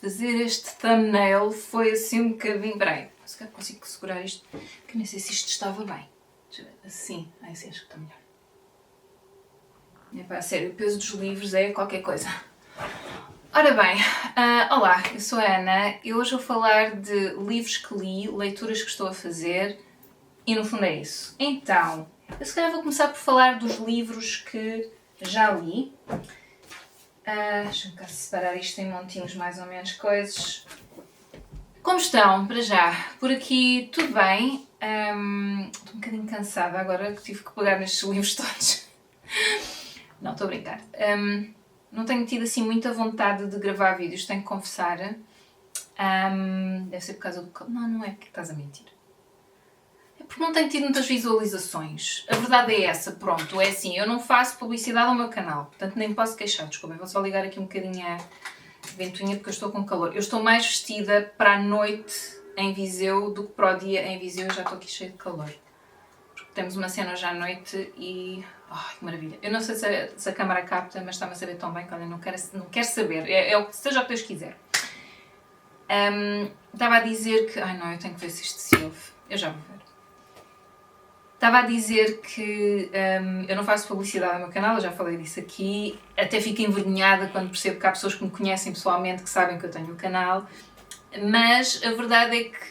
fazer este thumbnail foi assim um bocadinho... Peraí, se calhar consigo segurar isto, que nem sei se isto estava bem. Assim, assim acho que está melhor. É pá, sério, o peso dos livros é qualquer coisa. Ora bem, olá, eu sou a Ana e hoje vou falar de livros que li, leituras que estou a fazer e no fundo é isso. Então, eu se calhar vou começar por falar dos livros que já li. Deixa-me cá separar isto em montinhos mais ou menos coisas. Como estão, para já? Por aqui tudo bem. Estou um bocadinho cansada agora que tive que pegar nestes livros todos. Não, estou a brincar. Não tenho tido assim muita vontade de gravar vídeos, tenho que confessar. Deve ser por causa do... Não é porque estás a mentir. É porque não tenho tido muitas visualizações. A verdade é essa, pronto. É assim, eu não faço publicidade ao meu canal, portanto nem posso queixar. Desculpem, vou só ligar aqui um bocadinho a ventoinha porque eu estou com calor. Eu estou mais vestida para a noite em Viseu do que para o dia em Viseu e já estou aqui cheia de calor. Porque temos uma cena hoje à noite e... Ai, que maravilha. Eu não sei se a câmara capta, mas está-me a saber tão bem que olha, não quero saber. Seja o que Deus quiser. Estava a dizer que... Ai não, eu tenho que ver se isto se ouve. Eu já vou ver. Estava a dizer que eu não faço publicidade ao meu canal, eu já falei disso aqui. Até fico envergonhada quando percebo que há pessoas que me conhecem pessoalmente que sabem que eu tenho o canal. Mas a verdade é que,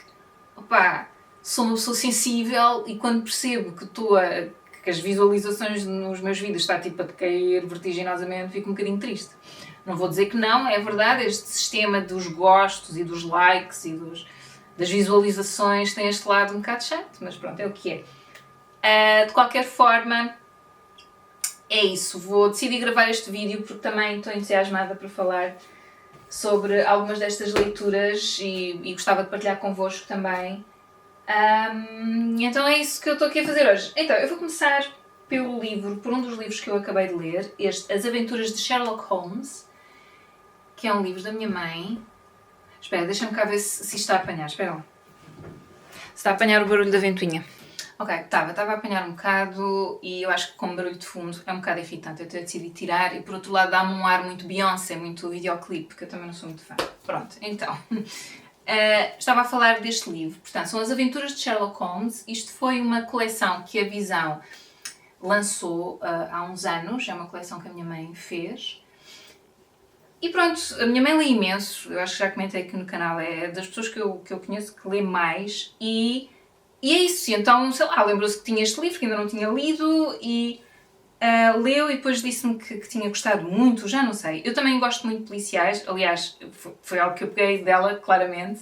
opá, sou uma pessoa sensível e quando percebo que as visualizações nos meus vídeos está tipo a decair vertiginosamente, fico um bocadinho triste. Não vou dizer que não, é verdade, este sistema dos gostos e dos likes e das visualizações tem este lado um bocado chato, mas pronto, é o que é. De qualquer forma, é isso. Vou decidir gravar este vídeo porque também estou entusiasmada para falar sobre algumas destas leituras e gostava de partilhar convosco também. Então é isso que eu estou aqui a fazer hoje. Então, eu vou começar por um dos livros que eu acabei de ler, As Aventuras de Sherlock Holmes, que é um livro da minha mãe. Espera, deixa-me cá ver se está a apanhar. Espera lá. Se está a apanhar o barulho da ventoinha. Ok, estava a apanhar um bocado e eu acho que com barulho de fundo é um bocado irritante. Eu decidi tirar e por outro lado dá-me um ar muito Beyoncé, muito videoclipe, que eu também não sou muito fã. Pronto, então... estava a falar deste livro, portanto, são As Aventuras de Sherlock Holmes. Isto foi uma coleção que a Visão lançou há uns anos, é uma coleção que a minha mãe fez. E pronto, a minha mãe lê imenso, eu acho que já comentei aqui no canal, é das pessoas que eu conheço que lê mais e é isso. Então, sei lá, lembrou-se que tinha este livro que ainda não tinha lido e leu e depois disse-me que tinha gostado muito, já não sei. Eu também gosto muito de policiais, aliás, foi algo que eu peguei dela, claramente.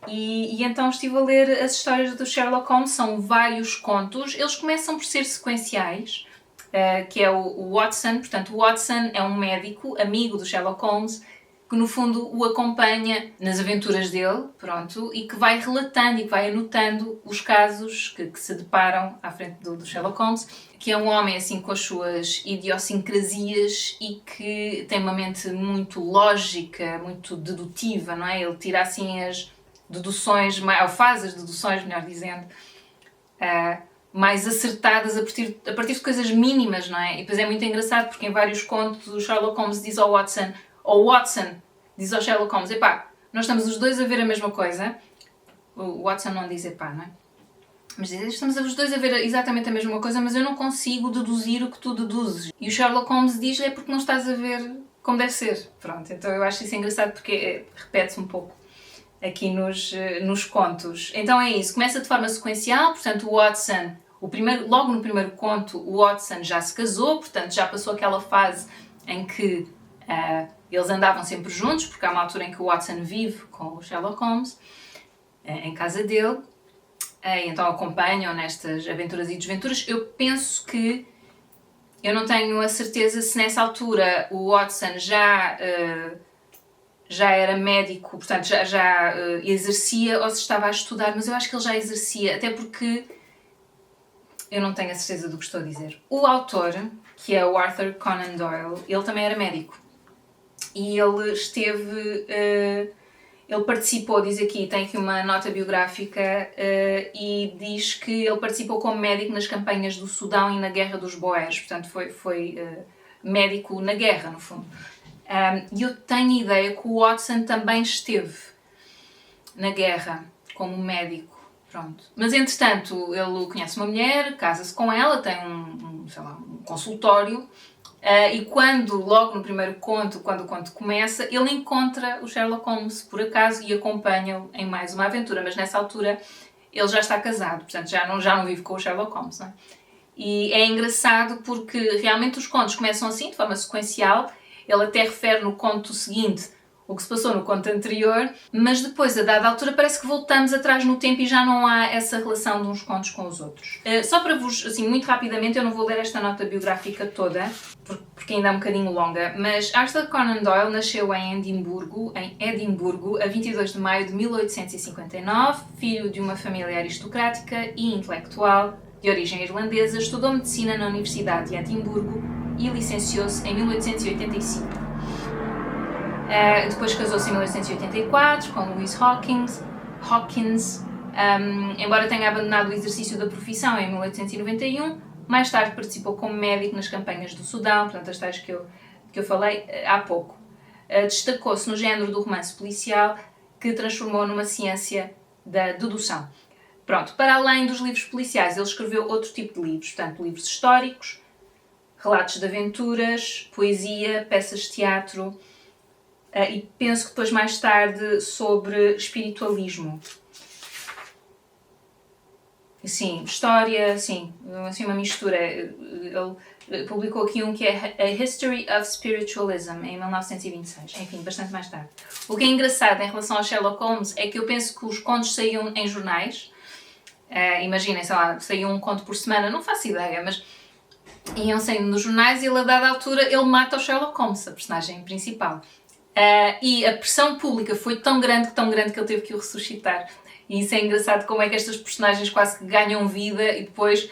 E então estive a ler as histórias do Sherlock Holmes, são vários contos. Eles começam por ser sequenciais, que é o Watson. Portanto, o Watson é um médico, amigo do Sherlock Holmes, que no fundo o acompanha nas aventuras dele, pronto, e que vai relatando e que vai anotando os casos que se deparam à frente do Sherlock Holmes, que é um homem assim com as suas idiosincrasias e que tem uma mente muito lógica, muito dedutiva, não é? Ele tira assim as deduções, ou faz as deduções, melhor dizendo, mais acertadas a partir de coisas mínimas, não é? E depois é muito engraçado porque em vários contos o Sherlock Holmes diz ao Watson, ou Watson diz ao Sherlock Holmes, epá, nós estamos os dois a ver a mesma coisa. O Watson não diz epá, não é? Mas diz, estamos os dois a ver exatamente a mesma coisa, mas eu não consigo deduzir o que tu deduzes. E o Sherlock Holmes diz, é porque não estás a ver como deve ser. Pronto, então eu acho isso engraçado porque repete-se um pouco aqui nos contos. Então é isso, começa de forma sequencial, portanto o Watson, logo no primeiro conto, o Watson já se casou, portanto já passou aquela fase em que eles andavam sempre juntos, porque há uma altura em que o Watson vive com o Sherlock Holmes, em casa dele, e então acompanham nestas aventuras e desventuras. Eu penso que, eu não tenho a certeza se nessa altura o Watson já era médico, portanto já exercia ou se estava a estudar, mas eu acho que ele já exercia, até porque eu não tenho a certeza do que estou a dizer. O autor, que é o Arthur Conan Doyle, ele também era médico. E ele ele participou, diz aqui, tem aqui uma nota biográfica e diz que ele participou como médico nas campanhas do Sudão e na Guerra dos Boeres, portanto foi médico na guerra, no fundo. E eu tenho a ideia que o Watson também esteve na guerra como médico. Pronto. Mas entretanto ele conhece uma mulher, casa-se com ela, tem sei lá, um consultório, e logo no primeiro conto, quando o conto começa, ele encontra o Sherlock Holmes por acaso e acompanha-o em mais uma aventura, mas nessa altura ele já está casado, portanto já não vive com o Sherlock Holmes, não é? E é engraçado porque realmente os contos começam assim, de forma sequencial. Ele até refere no conto seguinte o que se passou no conto anterior, mas depois, a dada altura, parece que voltamos atrás no tempo e já não há essa relação de uns contos com os outros. Só para vos, assim, muito rapidamente, eu não vou ler esta nota biográfica toda, porque ainda é um bocadinho longa, mas Arthur Conan Doyle nasceu em Edimburgo, a 22 de maio de 1859, filho de uma família aristocrática e intelectual de origem irlandesa, estudou medicina na Universidade de Edimburgo e licenciou-se em 1885. Depois casou-se em 1884 com Louise Hawkins, embora tenha abandonado o exercício da profissão em 1891, mais tarde participou como médico nas campanhas do Sudão, portanto as tais que eu falei há pouco. Destacou-se no género do romance policial, que transformou numa ciência da dedução. Pronto, para além dos livros policiais, ele escreveu outro tipo de livros, portanto livros históricos, relatos de aventuras, poesia, peças de teatro, e penso que depois mais tarde sobre espiritualismo. Sim, história, sim, assim uma mistura. Ele publicou aqui um que é A History of Spiritualism, em 1926, enfim, bastante mais tarde. O que é engraçado em relação ao Sherlock Holmes é que eu penso que os contos saíam em jornais. Imaginem, sei lá, saía um conto por semana, não faço ideia, mas iam saindo nos jornais e ele, a dada altura, ele mata o Sherlock Holmes, a personagem principal. E a pressão pública foi tão grande que ele teve que o ressuscitar. E isso é engraçado, como é que estas personagens quase que ganham vida e depois, de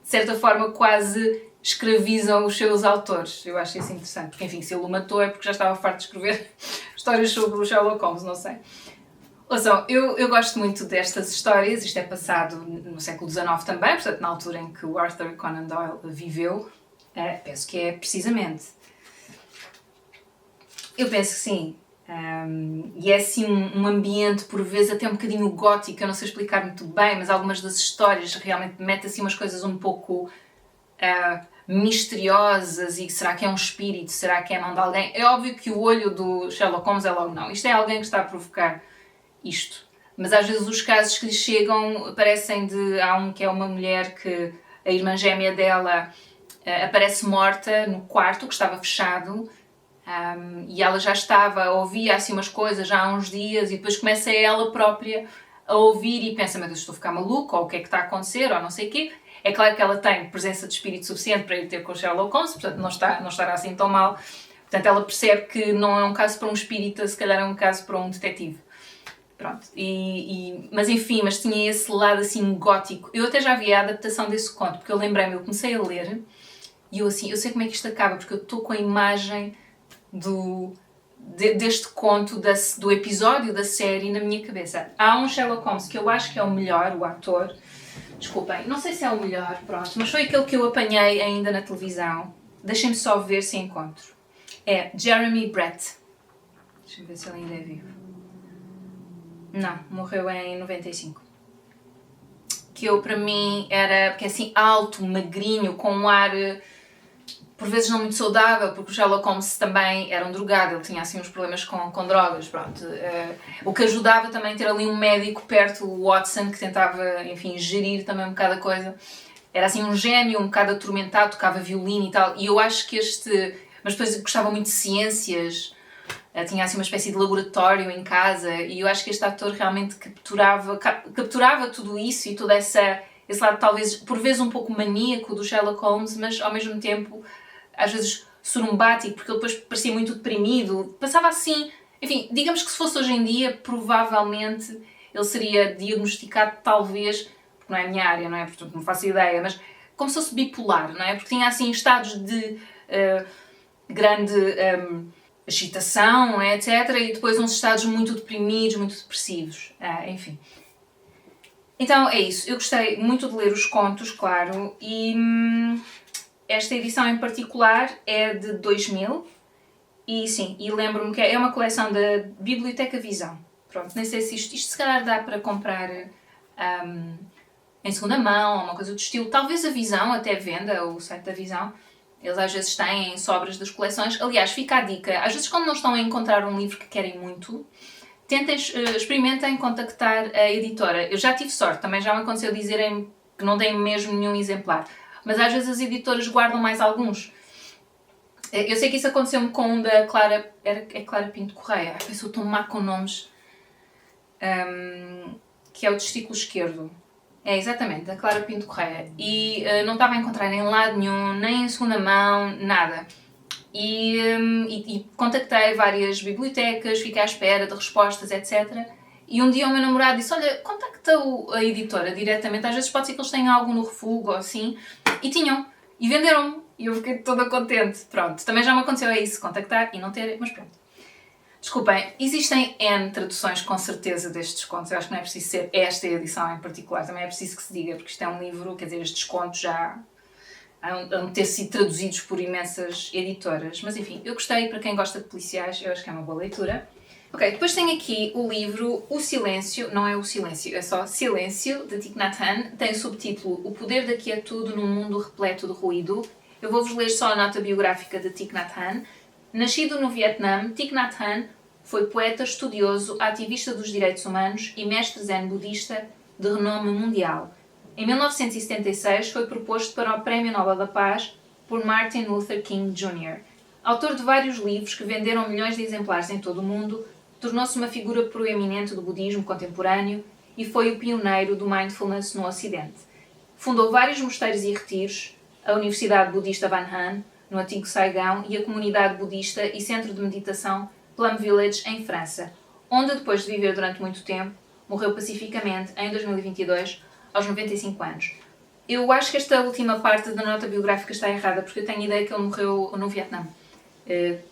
certa forma, quase escravizam os seus autores. Eu acho isso interessante, porque enfim, se ele o matou é porque já estava farto de escrever histórias sobre o Sherlock Holmes, não sei. Ouçam, eu gosto muito destas histórias, isto é passado no século XIX também, portanto na altura em que o Arthur Conan Doyle viveu, penso que é precisamente. Eu penso que sim. E é assim um ambiente, por vezes, até um bocadinho gótico, eu não sei explicar muito bem, mas algumas das histórias realmente metem assim umas coisas um pouco misteriosas e será que é um espírito, será que é a mão de alguém? É óbvio que o olho do Sherlock Holmes é logo não. Isto é alguém que está a provocar isto. Mas às vezes os casos que lhe chegam parecem há um que é uma mulher que a irmã gêmea dela aparece morta no quarto, que estava fechado, e ela já ouvia assim umas coisas já há uns dias e depois começa ela própria a ouvir e pensa, mas eu estou a ficar maluca, ou o que é que está a acontecer, ou não sei o quê. É claro que ela tem presença de espírito suficiente para ir ter com o Sherlock Holmes, portanto não estará assim tão mal. Portanto ela percebe que não é um caso para um espírita, se calhar é um caso para um detetive. Pronto, mas enfim, mas tinha esse lado assim gótico. Eu até já vi a adaptação desse conto, porque eu lembrei-me, eu comecei a ler e eu assim, eu sei como é que isto acaba, porque eu estou com a imagem deste conto, do episódio da série na minha cabeça. Há um Sherlock Holmes que eu acho que é o melhor, o ator, desculpem, não sei se é o melhor, pronto, mas foi aquele que eu apanhei ainda na televisão. Deixem-me só ver se encontro. É Jeremy Brett. Deixa-me ver se ele ainda é vivo. Não, morreu em 95. Que eu, para mim, era, porque assim, alto, magrinho, com um ar, por vezes não muito saudável, porque o Sherlock Holmes também era um drogado, ele tinha assim uns problemas com drogas, pronto. O que ajudava também ter ali um médico perto, o Watson, que tentava, enfim, gerir também um bocado a coisa. Era assim um gênio, um bocado atormentado, tocava violino e tal, e eu acho que mas depois gostava muito de ciências, tinha assim uma espécie de laboratório em casa e eu acho que este ator realmente capturava tudo isso e todo esse lado talvez por vezes um pouco maníaco do Sherlock Holmes, mas ao mesmo tempo às vezes sorumbático, porque ele depois parecia muito deprimido, passava assim, enfim, digamos que se fosse hoje em dia provavelmente ele seria diagnosticado talvez, porque não é a minha área, não é? Portanto não faço ideia, mas como se fosse bipolar, não é? Porque tinha assim estados de grande agitação, etc. E depois uns estados muito deprimidos, muito depressivos. Enfim. Então é isso. Eu gostei muito de ler os contos, claro, e esta edição em particular é de 2000 E sim, e lembro-me que é uma coleção da Biblioteca Visão. Pronto, nem sei se isto se calhar dá para comprar em segunda mão, ou uma coisa do estilo. Talvez a Visão até venda, o site da Visão. Eles às vezes têm sobras das coleções. Aliás, fica a dica, às vezes quando não estão a encontrar um livro que querem muito, experimentem contactar a editora. Eu já tive sorte, também já me aconteceu dizerem que não têm mesmo nenhum exemplar. Mas às vezes as editoras guardam mais alguns. Eu sei que isso aconteceu-me com um da Clara... É Clara Pinto Correia. Eu sou tão má com nomes. Que é o Testículo Esquerdo. É, exatamente, da Clara Pinto Correia. E não estava a encontrar em lado nenhum, nem em segunda mão, nada. E contactei várias bibliotecas, fiquei à espera de respostas, etc. E um dia o meu namorado disse, olha, contacta a editora diretamente, às vezes pode ser que eles tenham algo no refúgio ou assim. E tinham. E venderam-me. E eu fiquei toda contente. Pronto, também já me aconteceu isso, contactar e não ter, mas pronto. Desculpem, existem N traduções com certeza destes contos. Eu acho que não é preciso ser esta edição em particular. Também é preciso que se diga, porque isto é um livro, quer dizer, estes contos já hão de ter sido traduzidos por imensas editoras. Mas enfim, eu gostei, para quem gosta de policiais, eu acho que é uma boa leitura. Ok, depois tenho aqui o livro O Silêncio, não é O Silêncio, é só Silêncio, de Thich Nhat Hanh. Tem o subtítulo O Poder da Quietude num Mundo Repleto de Ruído. Eu vou-vos ler só a nota biográfica de Thich Nhat Hanh. Nascido no Vietnã, Thich Nhat Hanh foi poeta, estudioso, ativista dos direitos humanos e mestre zen budista de renome mundial. Em 1976 foi proposto para o Prémio Nobel da Paz por Martin Luther King Jr. Autor de vários livros que venderam milhões de exemplares em todo o mundo, tornou-se uma figura proeminente do budismo contemporâneo e foi o pioneiro do mindfulness no Ocidente. Fundou vários mosteiros e retiros, a Universidade Budista Van Han, no antigo Saigão, e a comunidade budista e centro de meditação Plum Village, em França, onde, depois de viver durante muito tempo, morreu pacificamente em 2022, aos 95 anos. Eu acho que esta última parte da nota biográfica está errada, porque eu tenho a ideia que ele morreu no Vietnã.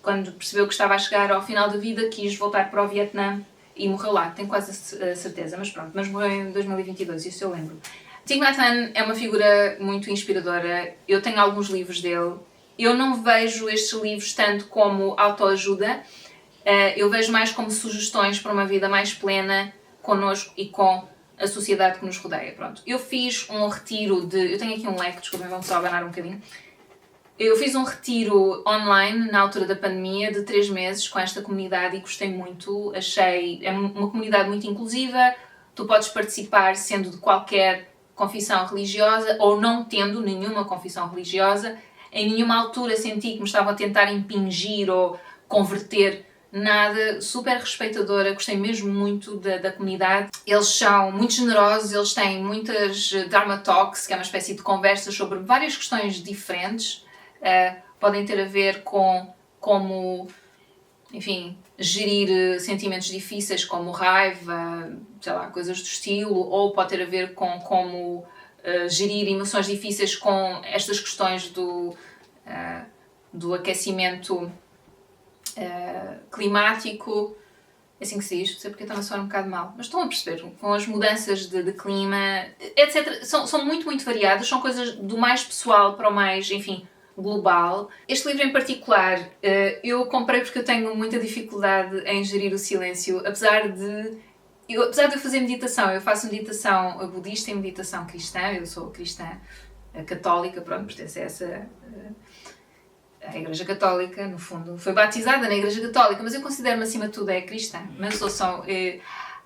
Quando percebeu que estava a chegar ao final da vida, quis voltar para o Vietnã e morreu lá, tenho quase a certeza, mas pronto, mas morreu em 2022, isso eu lembro. Thich Nhat Hanh é uma figura muito inspiradora, eu tenho alguns livros dele, eu não vejo estes livros tanto como autoajuda, eu vejo mais como sugestões para uma vida mais plena connosco e com a sociedade que nos rodeia. Pronto. Eu fiz um retiro de... Eu tenho aqui um leque, desculpem, vamos só abanar um bocadinho. Eu fiz um retiro online na altura da pandemia de 3 meses com esta comunidade e gostei muito. Achei... É uma comunidade muito inclusiva, tu podes participar sendo de qualquer confissão religiosa ou não tendo nenhuma confissão religiosa. Em nenhuma altura senti que me estavam a tentar impingir ou converter nada, super respeitadora, gostei mesmo muito da comunidade. Eles são muito generosos, eles têm muitas Dharma Talks, que é uma espécie de conversas sobre várias questões diferentes. Podem ter a ver com como, enfim, gerir sentimentos difíceis como raiva, sei lá, coisas do estilo, ou pode ter a ver com como gerir emoções difíceis com estas questões do aquecimento climático, é assim que se diz, não sei porque está a soar um bocado mal, mas estão a perceber, com as mudanças de clima, etc. São muito, muito variadas, são coisas do mais pessoal para o mais, enfim, global. Este livro em particular eu comprei porque eu tenho muita dificuldade em gerir o silêncio, apesar de eu fazer meditação, eu faço meditação budista e meditação cristã, eu sou cristã católica, pronto, pertence a essa... a Igreja Católica, no fundo, foi batizada na Igreja Católica, mas eu considero-me acima de tudo cristã. Mas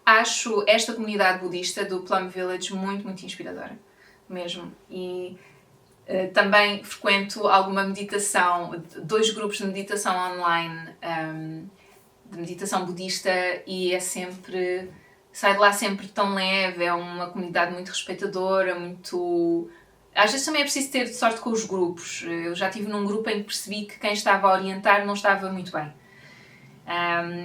acho esta comunidade budista do Plum Village muito, muito inspiradora, mesmo. E também frequento alguma meditação, 2 grupos de meditação online, de meditação budista, e é sempre... sai de lá sempre tão leve, é uma comunidade muito respeitadora, muito... Às vezes também é preciso ter sorte com os grupos. Eu já estive num grupo em que percebi que quem estava a orientar não estava muito bem.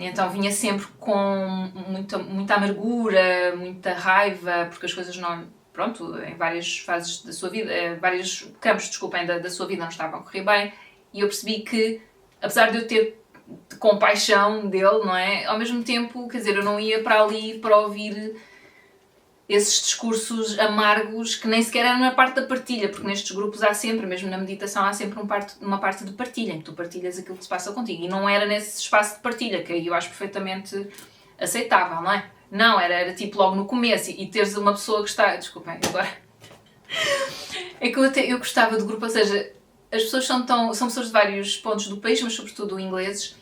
Então vinha sempre com muita amargura, muita raiva, porque as coisas não... Pronto, em várias fases da sua vida, vários campos, desculpem, da sua vida não estavam a correr bem. E eu percebi que, apesar de eu ter compaixão dele, não é? Ao mesmo tempo, quer dizer, eu não ia para ali para ouvir esses discursos amargos que nem sequer eram na parte da partilha, porque nestes grupos há sempre, mesmo na meditação, há sempre uma parte de partilha, em que tu partilhas aquilo que se passa contigo. E não era nesse espaço de partilha, que aí eu acho perfeitamente aceitável, não é? Não, era tipo logo no começo, e teres uma pessoa que está... Desculpem, agora... É que eu gostava do grupo, ou seja, as pessoas são pessoas de vários pontos do país, mas sobretudo ingleses,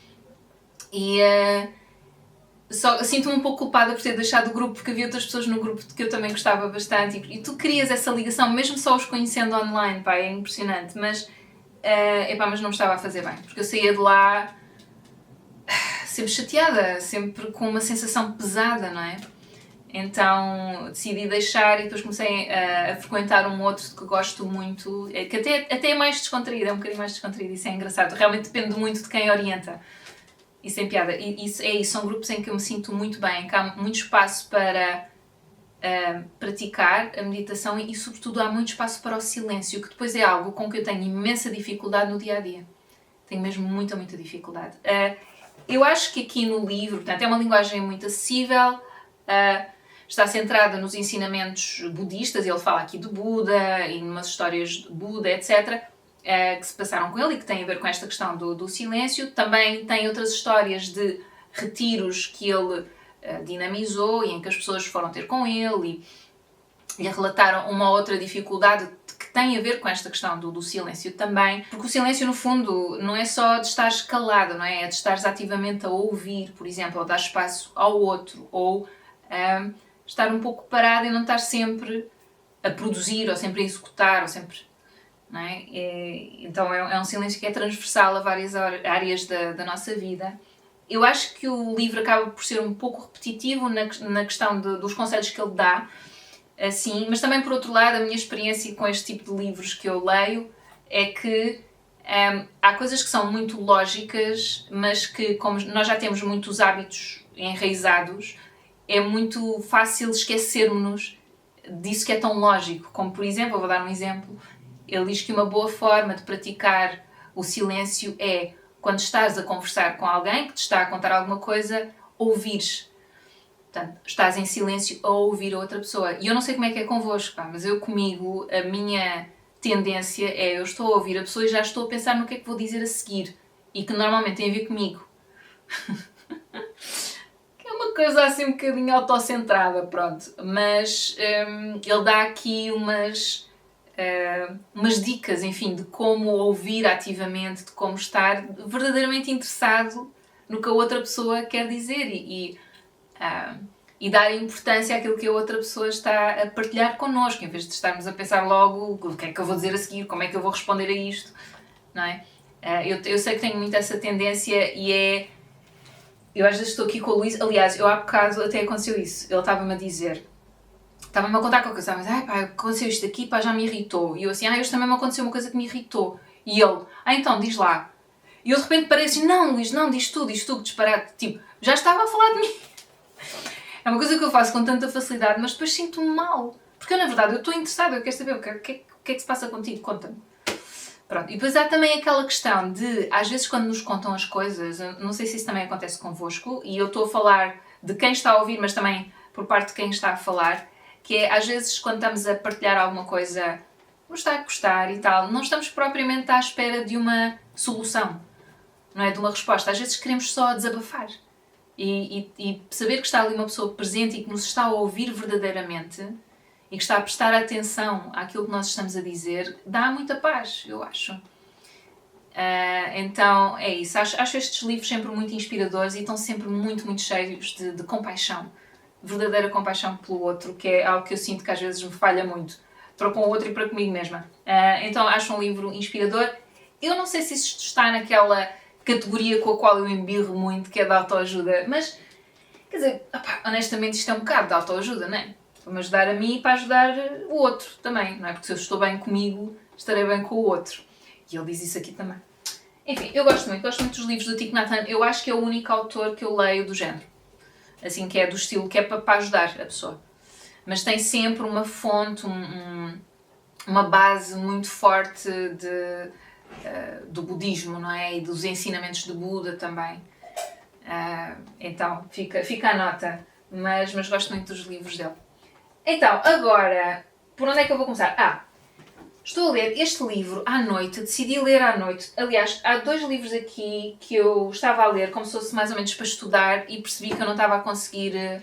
e... sinto-me um pouco culpada por ter deixado o grupo, porque havia outras pessoas no grupo que eu também gostava bastante, e tu querias essa ligação, mesmo só os conhecendo online, pá, é impressionante, mas mas não me estava a fazer bem, porque eu saía de lá sempre chateada, sempre com uma sensação pesada, não é? Então decidi deixar e depois comecei a frequentar um outro que gosto muito, que até é mais descontraído, é um bocadinho mais descontraído, isso é engraçado, realmente depende muito de quem orienta. Isso é piada. São grupos em que eu me sinto muito bem, que há muito espaço para praticar a meditação e, sobretudo, há muito espaço para o silêncio, que depois é algo com que eu tenho imensa dificuldade no dia-a-dia. Tenho mesmo muita dificuldade. Eu acho que aqui no livro, portanto, é uma linguagem muito acessível, está centrada nos ensinamentos budistas, ele fala aqui do Buda e umas histórias de Buda, etc., que se passaram com ele e que têm a ver com esta questão do silêncio. Também tem outras histórias de retiros que ele dinamizou e em que as pessoas foram ter com ele e lhe relataram uma outra dificuldade que tem a ver com esta questão do silêncio também. Porque o silêncio, no fundo, não é só de estares calado, não é? É de estares ativamente a ouvir, por exemplo, ou dar espaço ao outro, ou estar um pouco parado e não estar sempre a produzir, ou sempre a executar, ou sempre... Não é? Então é um silêncio que é transversal a várias áreas da nossa vida. Eu acho que o livro acaba por ser um pouco repetitivo na questão dos conselhos que ele dá, assim, mas também, por outro lado, a minha experiência com este tipo de livros que eu leio é que há coisas que são muito lógicas, mas que, como nós já temos muitos hábitos enraizados, é muito fácil esquecermos-nos disso que é tão lógico. Como, por exemplo, eu vou dar um exemplo. Ele diz que uma boa forma de praticar o silêncio é, quando estás a conversar com alguém que te está a contar alguma coisa, ouvires. Portanto, estás em silêncio a ouvir a outra pessoa. E eu não sei como é que é convosco, pá, mas eu comigo, a minha tendência é, eu estou a ouvir a pessoa e já estou a pensar no que é que vou dizer a seguir. E que normalmente tem a ver comigo. Que é uma coisa assim um bocadinho autocentrada, pronto. Mas ele dá aqui umas dicas, enfim, de como ouvir ativamente, de como estar verdadeiramente interessado no que a outra pessoa quer dizer e dar importância àquilo que a outra pessoa está a partilhar connosco, em vez de estarmos a pensar logo o que é que eu vou dizer a seguir, como é que eu vou responder a isto, não é? Eu sei que tenho muito essa tendência e eu às vezes estou aqui com o Luís, aliás, eu há bocado até aconteceu isso, ele estava-me a dizer... Estava-me a contar qualquer coisa, mas pá, aconteceu isto aqui, pá, já me irritou. E eu assim, hoje também me aconteceu uma coisa que me irritou. E ele, então, diz lá. E eu de repente parei assim, não, Luís, não, diz tu, disparate. Tipo, já estava a falar de mim. É uma coisa que eu faço com tanta facilidade, mas depois sinto-me mal. Porque eu, na verdade, eu estou interessada, eu quero saber o que é que se passa contigo, conta-me. Pronto, e depois há também aquela questão de, às vezes quando nos contam as coisas, eu não sei se isso também acontece convosco, e eu estou a falar de quem está a ouvir, mas também por parte de quem está a falar, que é, às vezes, quando estamos a partilhar alguma coisa, nos está a gostar e tal, não estamos propriamente à espera de uma solução, não é? De uma resposta. Às vezes queremos só desabafar. E saber que está ali uma pessoa presente e que nos está a ouvir verdadeiramente e que está a prestar atenção àquilo que nós estamos a dizer, dá muita paz, eu acho. Então, é isso. Acho estes livros sempre muito inspiradores e estão sempre muito cheios de compaixão. Verdadeira compaixão pelo outro, que é algo que eu sinto que às vezes me falha muito, para com o outro e para comigo mesma. Então acho um livro inspirador. Eu não sei se isto está naquela categoria com a qual eu embirro muito, que é da autoajuda, mas, quer dizer, honestamente isto é um bocado de autoajuda, não é? Para me ajudar a mim e para ajudar o outro também, não é? Porque se eu estou bem comigo, estarei bem com o outro. E ele diz isso aqui também. Enfim, eu gosto muito dos livros do Thich Nhat Hanh. Eu acho que é o único autor que eu leio do género. Assim, que é do estilo que é para ajudar a pessoa. Mas tem sempre uma fonte, uma base muito forte do budismo, não é? E dos ensinamentos do Buda também. Então, fica a nota. Mas gosto muito dos livros dele. Então, agora, por onde é que eu vou começar? Estou a ler este livro à noite, decidi ler à noite. Aliás, há 2 livros aqui que eu estava a ler, como se fosse mais ou menos para estudar, e percebi que eu não estava a conseguir...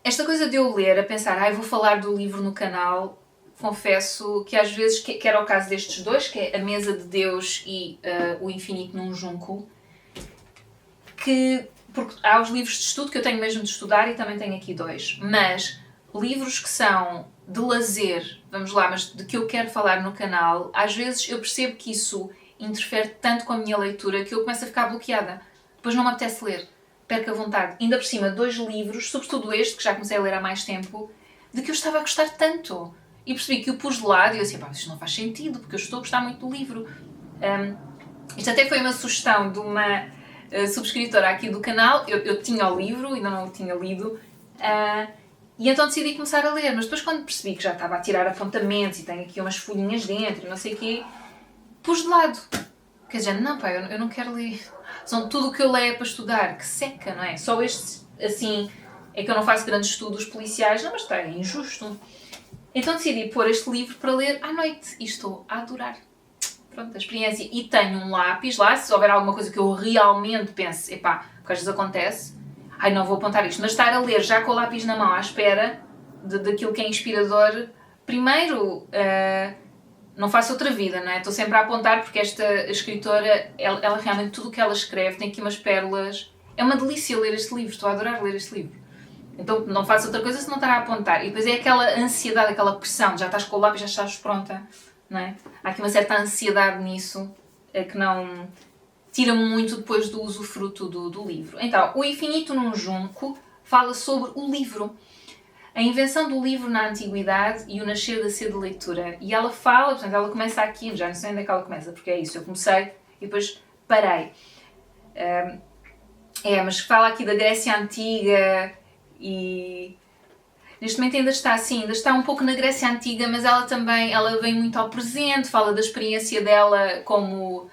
Esta coisa de eu ler, a pensar, vou falar do livro no canal, confesso que às vezes, que era o caso destes 2, que é A Mesa de Deus e O Infinito num Junco, porque há os livros de estudo que eu tenho mesmo de estudar e também tenho aqui 2, mas livros que são de lazer, vamos lá, mas de que eu quero falar no canal, às vezes eu percebo que isso interfere tanto com a minha leitura que eu começo a ficar bloqueada. Depois não me apetece ler, perco a vontade. Ainda por cima, 2 livros, sobretudo este, que já comecei a ler há mais tempo, de que eu estava a gostar tanto. E percebi que o pus de lado e eu assim, isto não faz sentido, porque eu estou a gostar muito do livro. Isto até foi uma sugestão de uma subscritora aqui do canal. Eu tinha o livro, ainda não o tinha lido, e então decidi começar a ler, mas depois quando percebi que já estava a tirar apontamentos e tenho aqui umas folhinhas dentro e não sei o quê, pus de lado. Quer dizer, não pá, eu não quero ler. Tudo o que eu leio é para estudar, que seca, não é? Só este, assim, é que eu não faço grandes estudos policiais, não, mas está, é injusto. Então decidi pôr este livro para ler à noite e estou a adorar. Pronto, a experiência. E tenho um lápis lá, se houver alguma coisa que eu realmente pense, porque às vezes acontece, não vou apontar isto, mas estar a ler já com o lápis na mão à espera daquilo que é inspirador, primeiro, não faço outra vida, não é? Estou sempre a apontar porque esta escritora, ela realmente, tudo o que ela escreve tem aqui umas pérolas. É uma delícia ler este livro, estou a adorar ler este livro. Então não faço outra coisa se não estar a apontar. E depois é aquela ansiedade, aquela pressão, já estás com o lápis, já estás pronta, não é? Há aqui uma certa ansiedade nisso, que não... tira-me muito depois do usufruto do livro. Então, O Infinito num Junco fala sobre o livro. A invenção do livro na Antiguidade e o nascer da sede de leitura. E ela fala, portanto, ela começa aqui, já não sei onde é que ela começa, porque é isso, eu comecei e depois parei. Mas fala aqui da Grécia Antiga e... Neste momento ainda está um pouco na Grécia Antiga, mas ela vem muito ao presente, fala da experiência dela como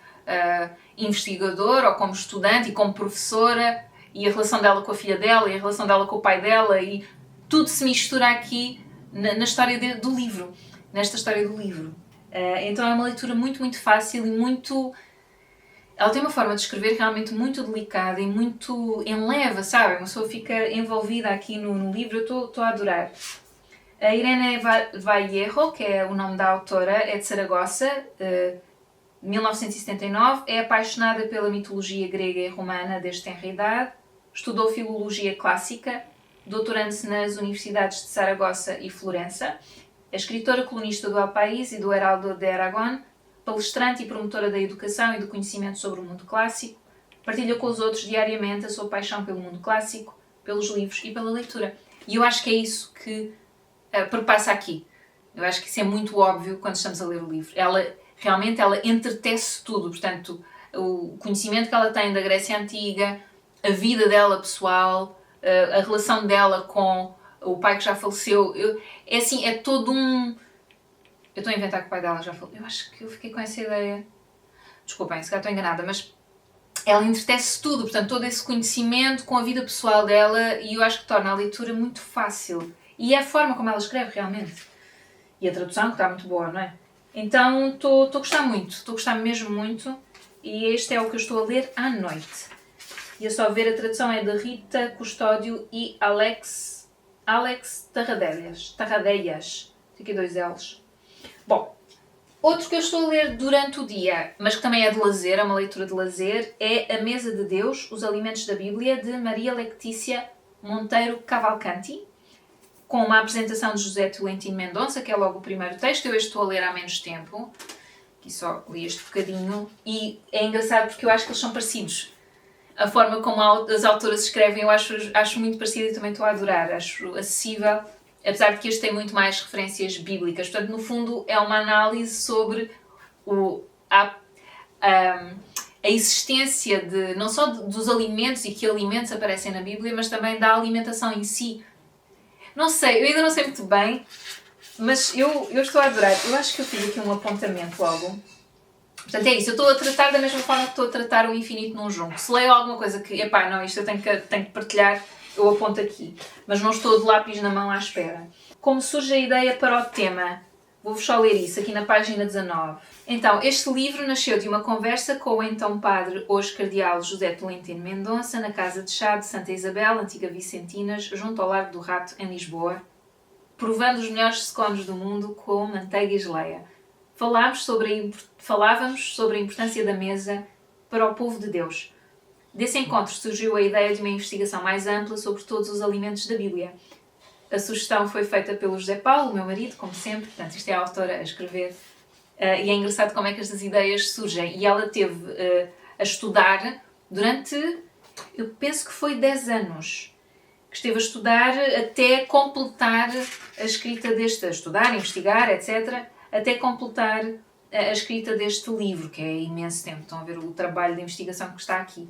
investigadora ou como estudante e como professora e a relação dela com a filha dela e a relação dela com o pai dela e tudo se mistura aqui na história do livro, nesta história do livro. Então é uma leitura muito, muito fácil e muito... Ela tem uma forma de escrever realmente muito delicada e muito enleva, sabe? Uma pessoa fica envolvida aqui no livro, eu estou a adorar. A Irene Vallejo, que é o nome da autora, é de Saragossa, 1979, é apaixonada pela mitologia grega e romana desde tenra idade, estudou filologia clássica, doutorando-se nas universidades de Saragossa e Florença, é escritora colunista do El País e do Heraldo de Aragón, palestrante e promotora da educação e do conhecimento sobre o mundo clássico, partilha com os outros diariamente a sua paixão pelo mundo clássico, pelos livros e pela leitura. E eu acho que é isso que perpassa aqui. Eu acho que isso é muito óbvio quando estamos a ler o livro. Ela entretece tudo, portanto, o conhecimento que ela tem da Grécia Antiga, a vida dela pessoal, a relação dela com o pai que já faleceu. É todo um... Eu estou a inventar que o pai dela já faleceu. Eu acho que eu fiquei com essa ideia. Desculpem, se calhar estou enganada, mas ela entretece tudo, portanto, todo esse conhecimento com a vida pessoal dela, e eu acho que torna a leitura muito fácil. E é a forma como ela escreve, realmente. E a tradução, que está muito boa, não é? Então, estou a gostar muito. Estou a gostar mesmo muito. E este é o que eu estou a ler à noite. E a só ver, a tradução é de Rita Custódio e Alex Tarradellas. Tem aqui 2 L's. Bom, outro que eu estou a ler durante o dia, mas que também é de lazer, é uma leitura de lazer, é A Mesa de Deus, Os Alimentos da Bíblia, de Maria Letícia Monteiro Cavalcanti, com uma apresentação de José Tolentino Mendonça, que é logo o primeiro texto. Eu estou a ler há menos tempo, aqui só li este bocadinho, e é engraçado porque eu acho que eles são parecidos. A forma como as autoras escrevem eu acho muito parecida e também estou a adorar, acho acessível, apesar de que este tem muito mais referências bíblicas. Portanto, no fundo, é uma análise sobre a existência não só dos alimentos e que alimentos aparecem na Bíblia, mas também da alimentação em si. Não sei, eu ainda não sei muito bem, mas eu estou a adorar. Eu acho que eu fiz aqui um apontamento logo. Portanto, é isso. Eu estou a tratar da mesma forma que estou a tratar O Infinito num Junco. Se leio alguma coisa que, isto eu tenho que partilhar, eu aponto aqui, mas não estou de lápis na mão à espera. Como surge a ideia para o tema? Vou-vos só ler isso, aqui na página 19. Então, este livro nasceu de uma conversa com o então padre, hoje cardeal José Tolentino Mendonça, na casa de chá de Santa Isabel, antiga Vicentinas, junto ao Largo do Rato, em Lisboa, provando os melhores scones do mundo com manteiga e geleia. Falávamos sobre a importância da mesa para o povo de Deus. Desse encontro surgiu a ideia de uma investigação mais ampla sobre todos os alimentos da Bíblia. A sugestão foi feita pelo José Paulo, meu marido, como sempre, portanto isto é a autora a escrever, e é engraçado como é que estas ideias surgem. E ela teve a estudar durante, eu penso que foi 10 anos, que esteve a estudar até completar a escrita a estudar, investigar, etc., até completar a escrita deste livro, que é imenso tempo. Estão a ver o trabalho de investigação que está aqui.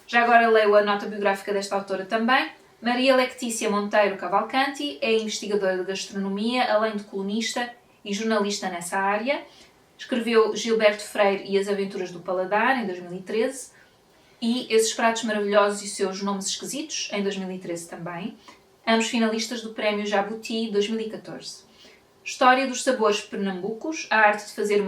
Já agora leio a nota biográfica desta autora também. Maria Lectícia Monteiro Cavalcanti é investigadora de gastronomia, além de colunista e jornalista nessa área. Escreveu Gilberto Freire e as Aventuras do Paladar, em 2013, e Esses Pratos Maravilhosos e Seus Nomes Esquisitos, em 2013 também, ambos finalistas do Prémio Jabuti 2014. História dos Sabores Pernambucos, a arte de fazer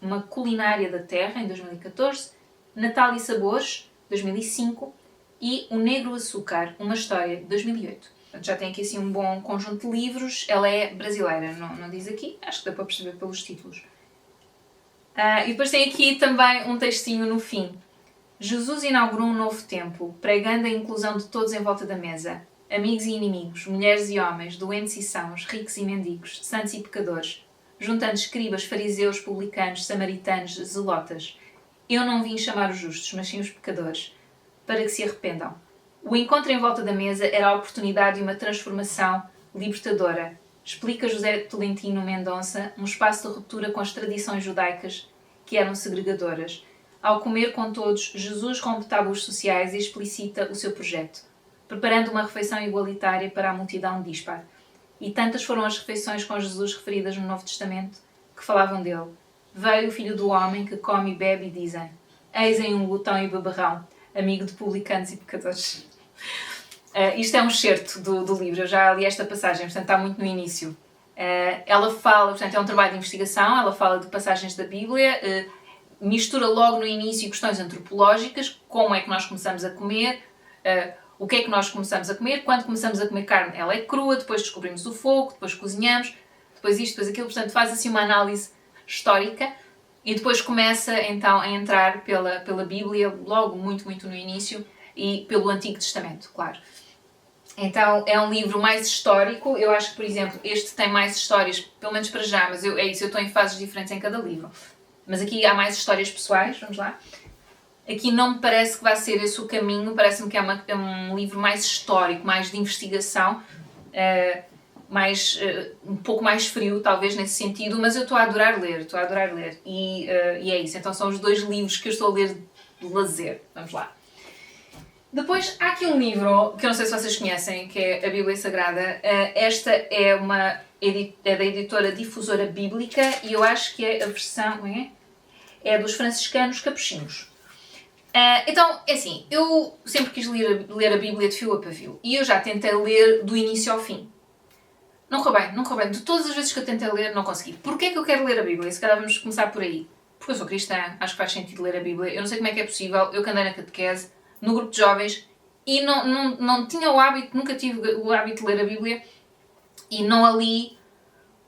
uma culinária da terra, em 2014, Natal e Sabores, 2005, e O Negro Açúcar, uma história, de 2008. Portanto, já tem aqui assim um bom conjunto de livros. Ela é brasileira, não diz aqui, acho que dá para perceber pelos títulos. E depois tem aqui também um textinho no fim. Jesus inaugurou um novo tempo, pregando a inclusão de todos em volta da mesa. Amigos e inimigos, mulheres e homens, doentes e sãos, ricos e mendigos, santos e pecadores, juntando escribas, fariseus, publicanos, samaritanos, zelotas. Eu não vim chamar os justos, mas sim os pecadores, para que se arrependam. O encontro em volta da mesa era a oportunidade de uma transformação libertadora. Explica José Tolentino Mendonça, um espaço de ruptura com as tradições judaicas que eram segregadoras. Ao comer com todos, Jesus rompe tabus sociais e explicita o seu projeto, preparando uma refeição igualitária para a multidão dispar. E tantas foram as refeições com Jesus referidas no Novo Testamento que falavam dele. Veio o Filho do Homem que come e bebe e dizem: eis em um glutão e beberrão, amigo de publicanos e pecadores. Isto é um excerto do livro, eu já li esta passagem, portanto está muito no início. Ela fala, portanto é um trabalho de investigação, ela fala de passagens da Bíblia, mistura logo no início questões antropológicas, como é que nós começamos a comer, o que é que nós começamos a comer, quando começamos a comer carne ela é crua, depois descobrimos o fogo, depois cozinhamos, depois isto, depois aquilo, portanto faz assim uma análise histórica e depois começa então a entrar pela Bíblia, logo muito no início, e pelo Antigo Testamento, claro. Então é um livro mais histórico. Eu acho que, por exemplo, este tem mais histórias, pelo menos para já, mas eu estou em fases diferentes em cada livro. Mas aqui há mais histórias pessoais, vamos lá. Aqui não me parece que vai ser esse o caminho, parece-me que é um livro mais histórico, mais de investigação, um pouco mais frio, talvez, nesse sentido, mas eu estou a adorar ler, e é isso. Então são os dois livros que eu estou a ler de lazer, vamos lá. Depois há aqui um livro, que eu não sei se vocês conhecem, que é a Bíblia Sagrada. Esta é da editora Difusora Bíblica, e eu acho que é a versão, é dos franciscanos capuchinhos. Então, é assim, eu sempre quis ler a Bíblia de fio a pavio, e eu já tentei ler do início ao fim. Não correu bem. De todas as vezes que eu tentei ler, não consegui. Porquê é que eu quero ler a Bíblia? Se calhar vamos começar por aí. Porque eu sou cristã, acho que faz sentido ler a Bíblia. Eu não sei como é que é possível, eu que andei na catequese, no grupo de jovens, e não tinha o hábito, nunca tive o hábito de ler a Bíblia, e não a li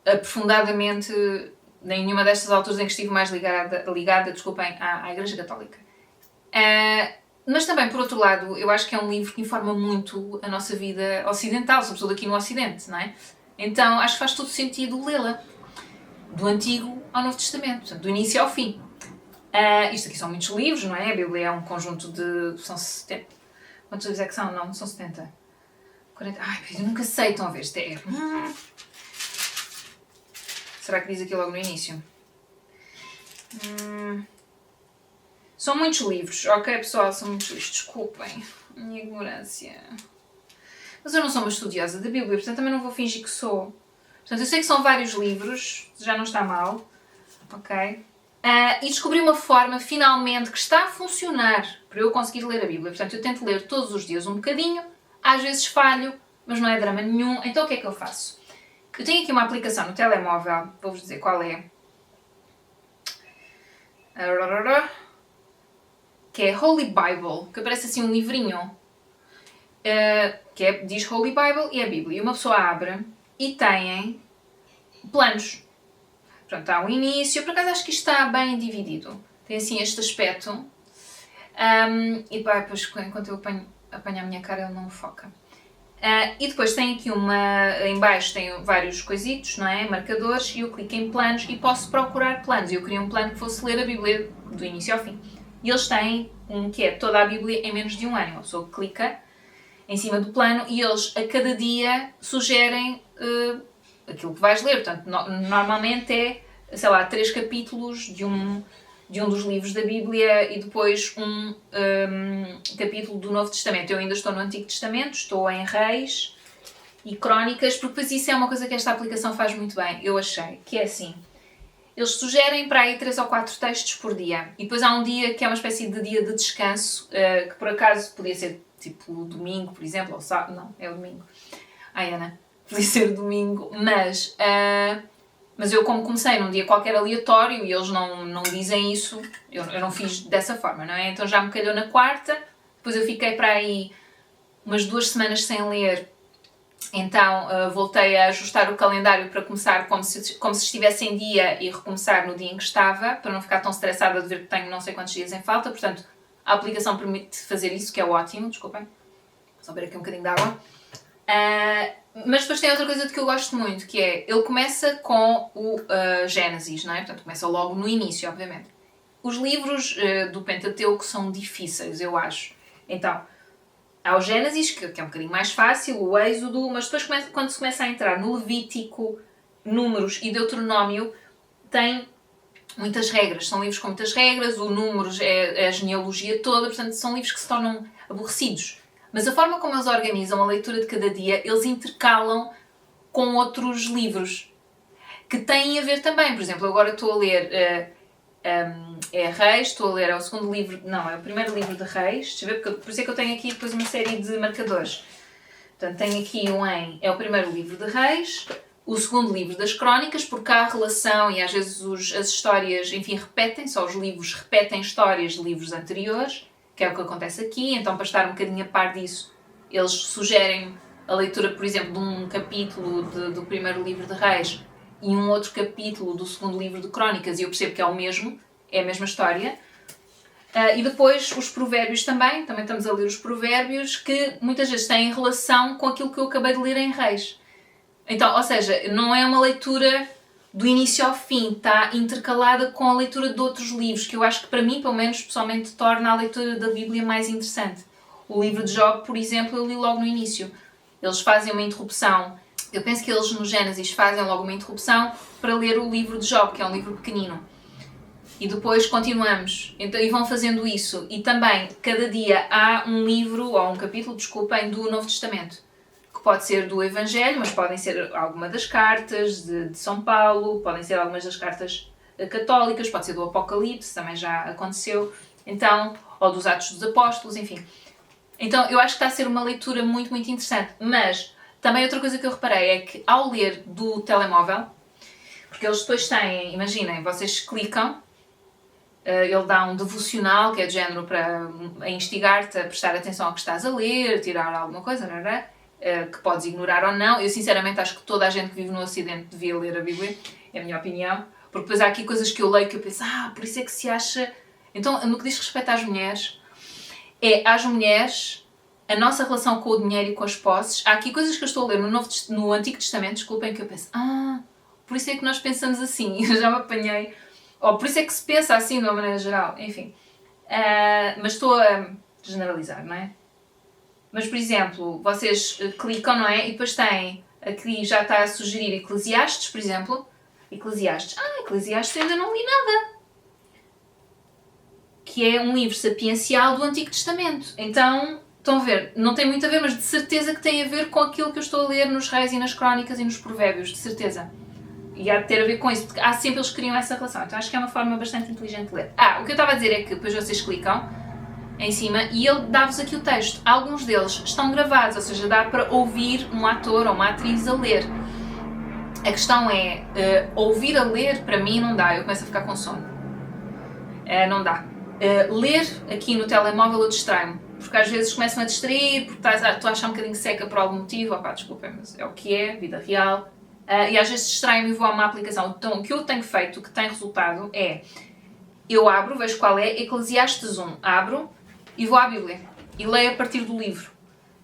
aprofundadamente em nenhuma destas alturas em que estive mais ligada à Igreja Católica. Mas também, por outro lado, eu acho que é um livro que informa muito a nossa vida ocidental, sobretudo aqui no Ocidente, não é? Então acho que faz todo sentido lê-la, do Antigo ao Novo Testamento, portanto, do início ao fim. Isto aqui são muitos livros, não é? A Bíblia é um conjunto de... são 70... Quantos livros é que são? Não são 70. 40... Ai, eu nunca sei, estão a ver, isto é... Será que diz aqui logo no início? São muitos livros, ok pessoal, são muitos livros, desculpem a minha ignorância. Mas eu não sou uma estudiosa da Bíblia, portanto também não vou fingir que sou. Portanto, eu sei que são vários livros, já não está mal, ok? E descobri uma forma, finalmente, que está a funcionar para eu conseguir ler a Bíblia. Portanto, eu tento ler todos os dias um bocadinho, Às vezes falho, mas não é drama nenhum. Então o que é que eu faço? Eu tenho aqui uma aplicação no telemóvel, vou-vos dizer qual é. Que é Holy Bible, que parece assim um livrinho. Diz Holy Bible e é a Bíblia. E uma pessoa abre e tem planos. Portanto, há um início. Por acaso acho que isto está bem dividido. Tem assim este aspecto. E pá, depois enquanto eu apanho a minha cara ele não me foca. E depois tem aqui em baixo tem vários coisitos, não é? Marcadores, e eu clico em planos e posso procurar planos. Eu queria um plano que fosse ler a Bíblia do início ao fim. E eles têm um que é toda a Bíblia em menos de um ano. Uma pessoa clica em cima do plano e eles a cada dia sugerem aquilo que vais ler. Portanto, normalmente é, sei lá, 3 capítulos de um dos livros da Bíblia e depois um capítulo do Novo Testamento. Eu ainda estou no Antigo Testamento, estou em Reis e Crónicas, porque depois isso é uma coisa que esta aplicação faz muito bem, eu achei, que é assim. Eles sugerem para aí 3 ou 4 textos por dia. E depois há um dia que é uma espécie de dia de descanso, que por acaso podia ser tipo domingo, por exemplo, ou sábado. Não, é o domingo. Ai, Ana, podia ser domingo, mas eu como comecei num dia qualquer aleatório e eles não dizem isso, eu não fiz dessa forma, não é? Então já me calhou na quarta, depois eu fiquei para aí umas 2 semanas sem ler, então voltei a ajustar o calendário para começar como se estivesse em dia e recomeçar no dia em que estava, para não ficar tão estressada de ver que tenho não sei quantos dias em falta. Portanto, a aplicação permite fazer isso, que é ótimo, desculpem, só beber aqui um bocadinho de água. Mas depois tem outra coisa de que eu gosto muito, que é, ele começa com o Gênesis, não é? Portanto, começa logo no início, obviamente. Os livros do Pentateuco são difíceis, eu acho. Então, há o Gênesis, que é um bocadinho mais fácil, o Êxodo, mas depois quando se começa a entrar no Levítico, Números e Deuteronômio, tem muitas regras. São livros com muitas regras, o Números é a genealogia toda, portanto, são livros que se tornam aborrecidos. Mas a forma como eles organizam a leitura de cada dia, eles intercalam com outros livros que têm a ver também. Por exemplo, agora estou a ler Reis, estou a ler, é o segundo livro, não, é o primeiro livro de Reis. Deixa eu ver, por isso é que eu tenho aqui depois uma série de marcadores. Portanto, tenho aqui é o primeiro livro de Reis, o segundo livro das Crónicas, porque há relação e às vezes as histórias, enfim, repetem-se, ou os livros repetem histórias de livros anteriores, que é o que acontece aqui. Então, para estar um bocadinho a par disso, eles sugerem a leitura, por exemplo, de um capítulo do primeiro livro de Reis e um outro capítulo do segundo livro de Crónicas, e eu percebo que é o mesmo, é a mesma história. E depois os provérbios também estamos a ler os provérbios, que muitas vezes têm relação com aquilo que eu acabei de ler em Reis. Então, ou seja, não é uma leitura do início ao fim, está intercalada com a leitura de outros livros, que eu acho que para mim, pelo menos, pessoalmente, torna a leitura da Bíblia mais interessante. O livro de Job, por exemplo, eu li logo no início. Eles fazem uma interrupção, eu penso que eles no Gênesis fazem logo uma interrupção para ler o livro de Job, que é um livro pequenino. E depois continuamos, então, e vão fazendo isso. E também, cada dia há um livro, ou um capítulo, desculpem, do Novo Testamento. Que pode ser do Evangelho, mas podem ser alguma das cartas de São Paulo, podem ser algumas das cartas católicas, pode ser do Apocalipse, também já aconteceu, então, ou dos Atos dos Apóstolos, enfim. Então, eu acho que está a ser uma leitura muito, muito interessante. Mas, também outra coisa que eu reparei é que, ao ler do telemóvel, porque eles depois têm, imaginem, vocês clicam, ele dá um devocional, que é de género para instigar-te a prestar atenção ao que estás a ler, tirar alguma coisa, não é? Que podes ignorar ou não. Eu sinceramente acho que toda a gente que vive no Ocidente devia ler a Bíblia, é a minha opinião, porque depois há aqui coisas que eu leio que eu penso, por isso é que se acha... Então, no que diz respeito às mulheres, às mulheres, a nossa relação com o dinheiro e com as posses, há aqui coisas que eu estou a ler no Antigo Testamento, desculpem, que eu penso, por isso é que nós pensamos assim, eu já me apanhei, ou por isso é que se pensa assim de uma maneira geral, enfim. Mas estou a generalizar, não é? Mas, por exemplo, vocês clicam, não é? E depois têm, aqui já está a sugerir Eclesiastes, por exemplo. Eclesiastes eu ainda não li nada. Que é um livro sapiencial do Antigo Testamento. Então, estão a ver, não tem muito a ver, mas de certeza que tem a ver com aquilo que eu estou a ler nos Reis e nas Crónicas e nos Provérbios, de certeza. E há de ter a ver com isso, porque sempre eles criam essa relação. Então acho que é uma forma bastante inteligente de ler. O que eu estava a dizer é que depois vocês clicam em cima e ele dá-vos aqui o texto. Alguns deles estão gravados, ou seja, dá para ouvir um ator ou uma atriz a ler. A questão é, ouvir a ler, para mim não dá, eu começo a ficar com sono. Não dá. Ler aqui no telemóvel eu distraio-me, porque às vezes começam a distrair, porque estou a achar um bocadinho seca por algum motivo, desculpem, mas é o que é, vida real, e às vezes distraio-me e vou a uma aplicação. Então o que eu tenho feito, o que tem resultado é, eu abro, vejo qual é, Eclesiastes 1, abro e vou à Bíblia, e leio a partir do livro.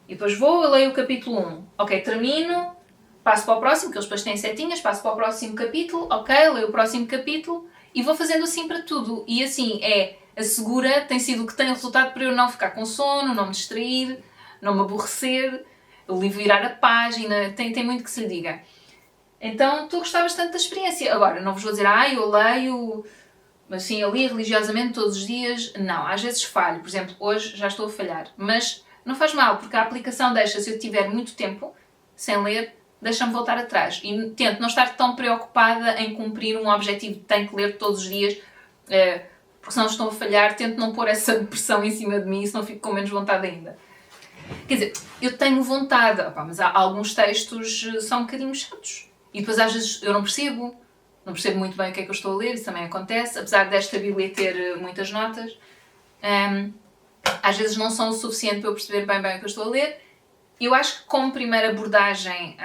E depois vou e leio o capítulo 1. Ok, termino, passo para o próximo, que eles depois têm setinhas, passo para o próximo capítulo, ok, leio o próximo capítulo, e vou fazendo assim para tudo. E assim, assegura, tem sido o que tem resultado para eu não ficar com sono, não me distrair, não me aborrecer, o livro virar a página, tem muito que se lhe diga. Então, estou a gostar bastante da experiência. Agora, não vos vou dizer, eu leio, assim, eu li religiosamente todos os dias. Não, às vezes falho. Por exemplo, hoje já estou a falhar. Mas não faz mal, porque a aplicação deixa, se eu tiver muito tempo sem ler, deixa-me voltar atrás. E tento não estar tão preocupada em cumprir um objetivo que tenho que ler todos os dias, porque senão estou a falhar, tento não pôr essa pressão em cima de mim, senão fico com menos vontade ainda. Quer dizer, eu tenho vontade, mas há alguns textos são um bocadinho chatos. E depois às vezes eu não percebo muito bem o que é que eu estou a ler, isso também acontece, apesar desta Bíblia ter muitas notas. Às vezes não são o suficiente para eu perceber bem o que eu estou a ler. Eu acho que como primeira abordagem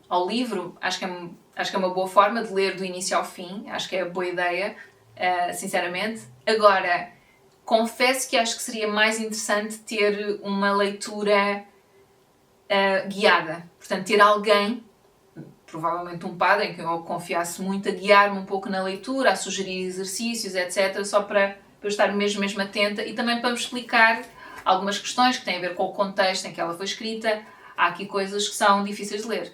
ao livro, acho que é uma boa forma de ler do início ao fim, acho que é boa ideia, sinceramente. Agora, confesso que acho que seria mais interessante ter uma leitura guiada. Portanto, ter alguém, provavelmente um padre, em quem eu confiasse muito, a guiar-me um pouco na leitura, a sugerir exercícios, etc., só para eu estar mesmo atenta e também para me explicar algumas questões que têm a ver com o contexto em que ela foi escrita. Há aqui coisas que são difíceis de ler.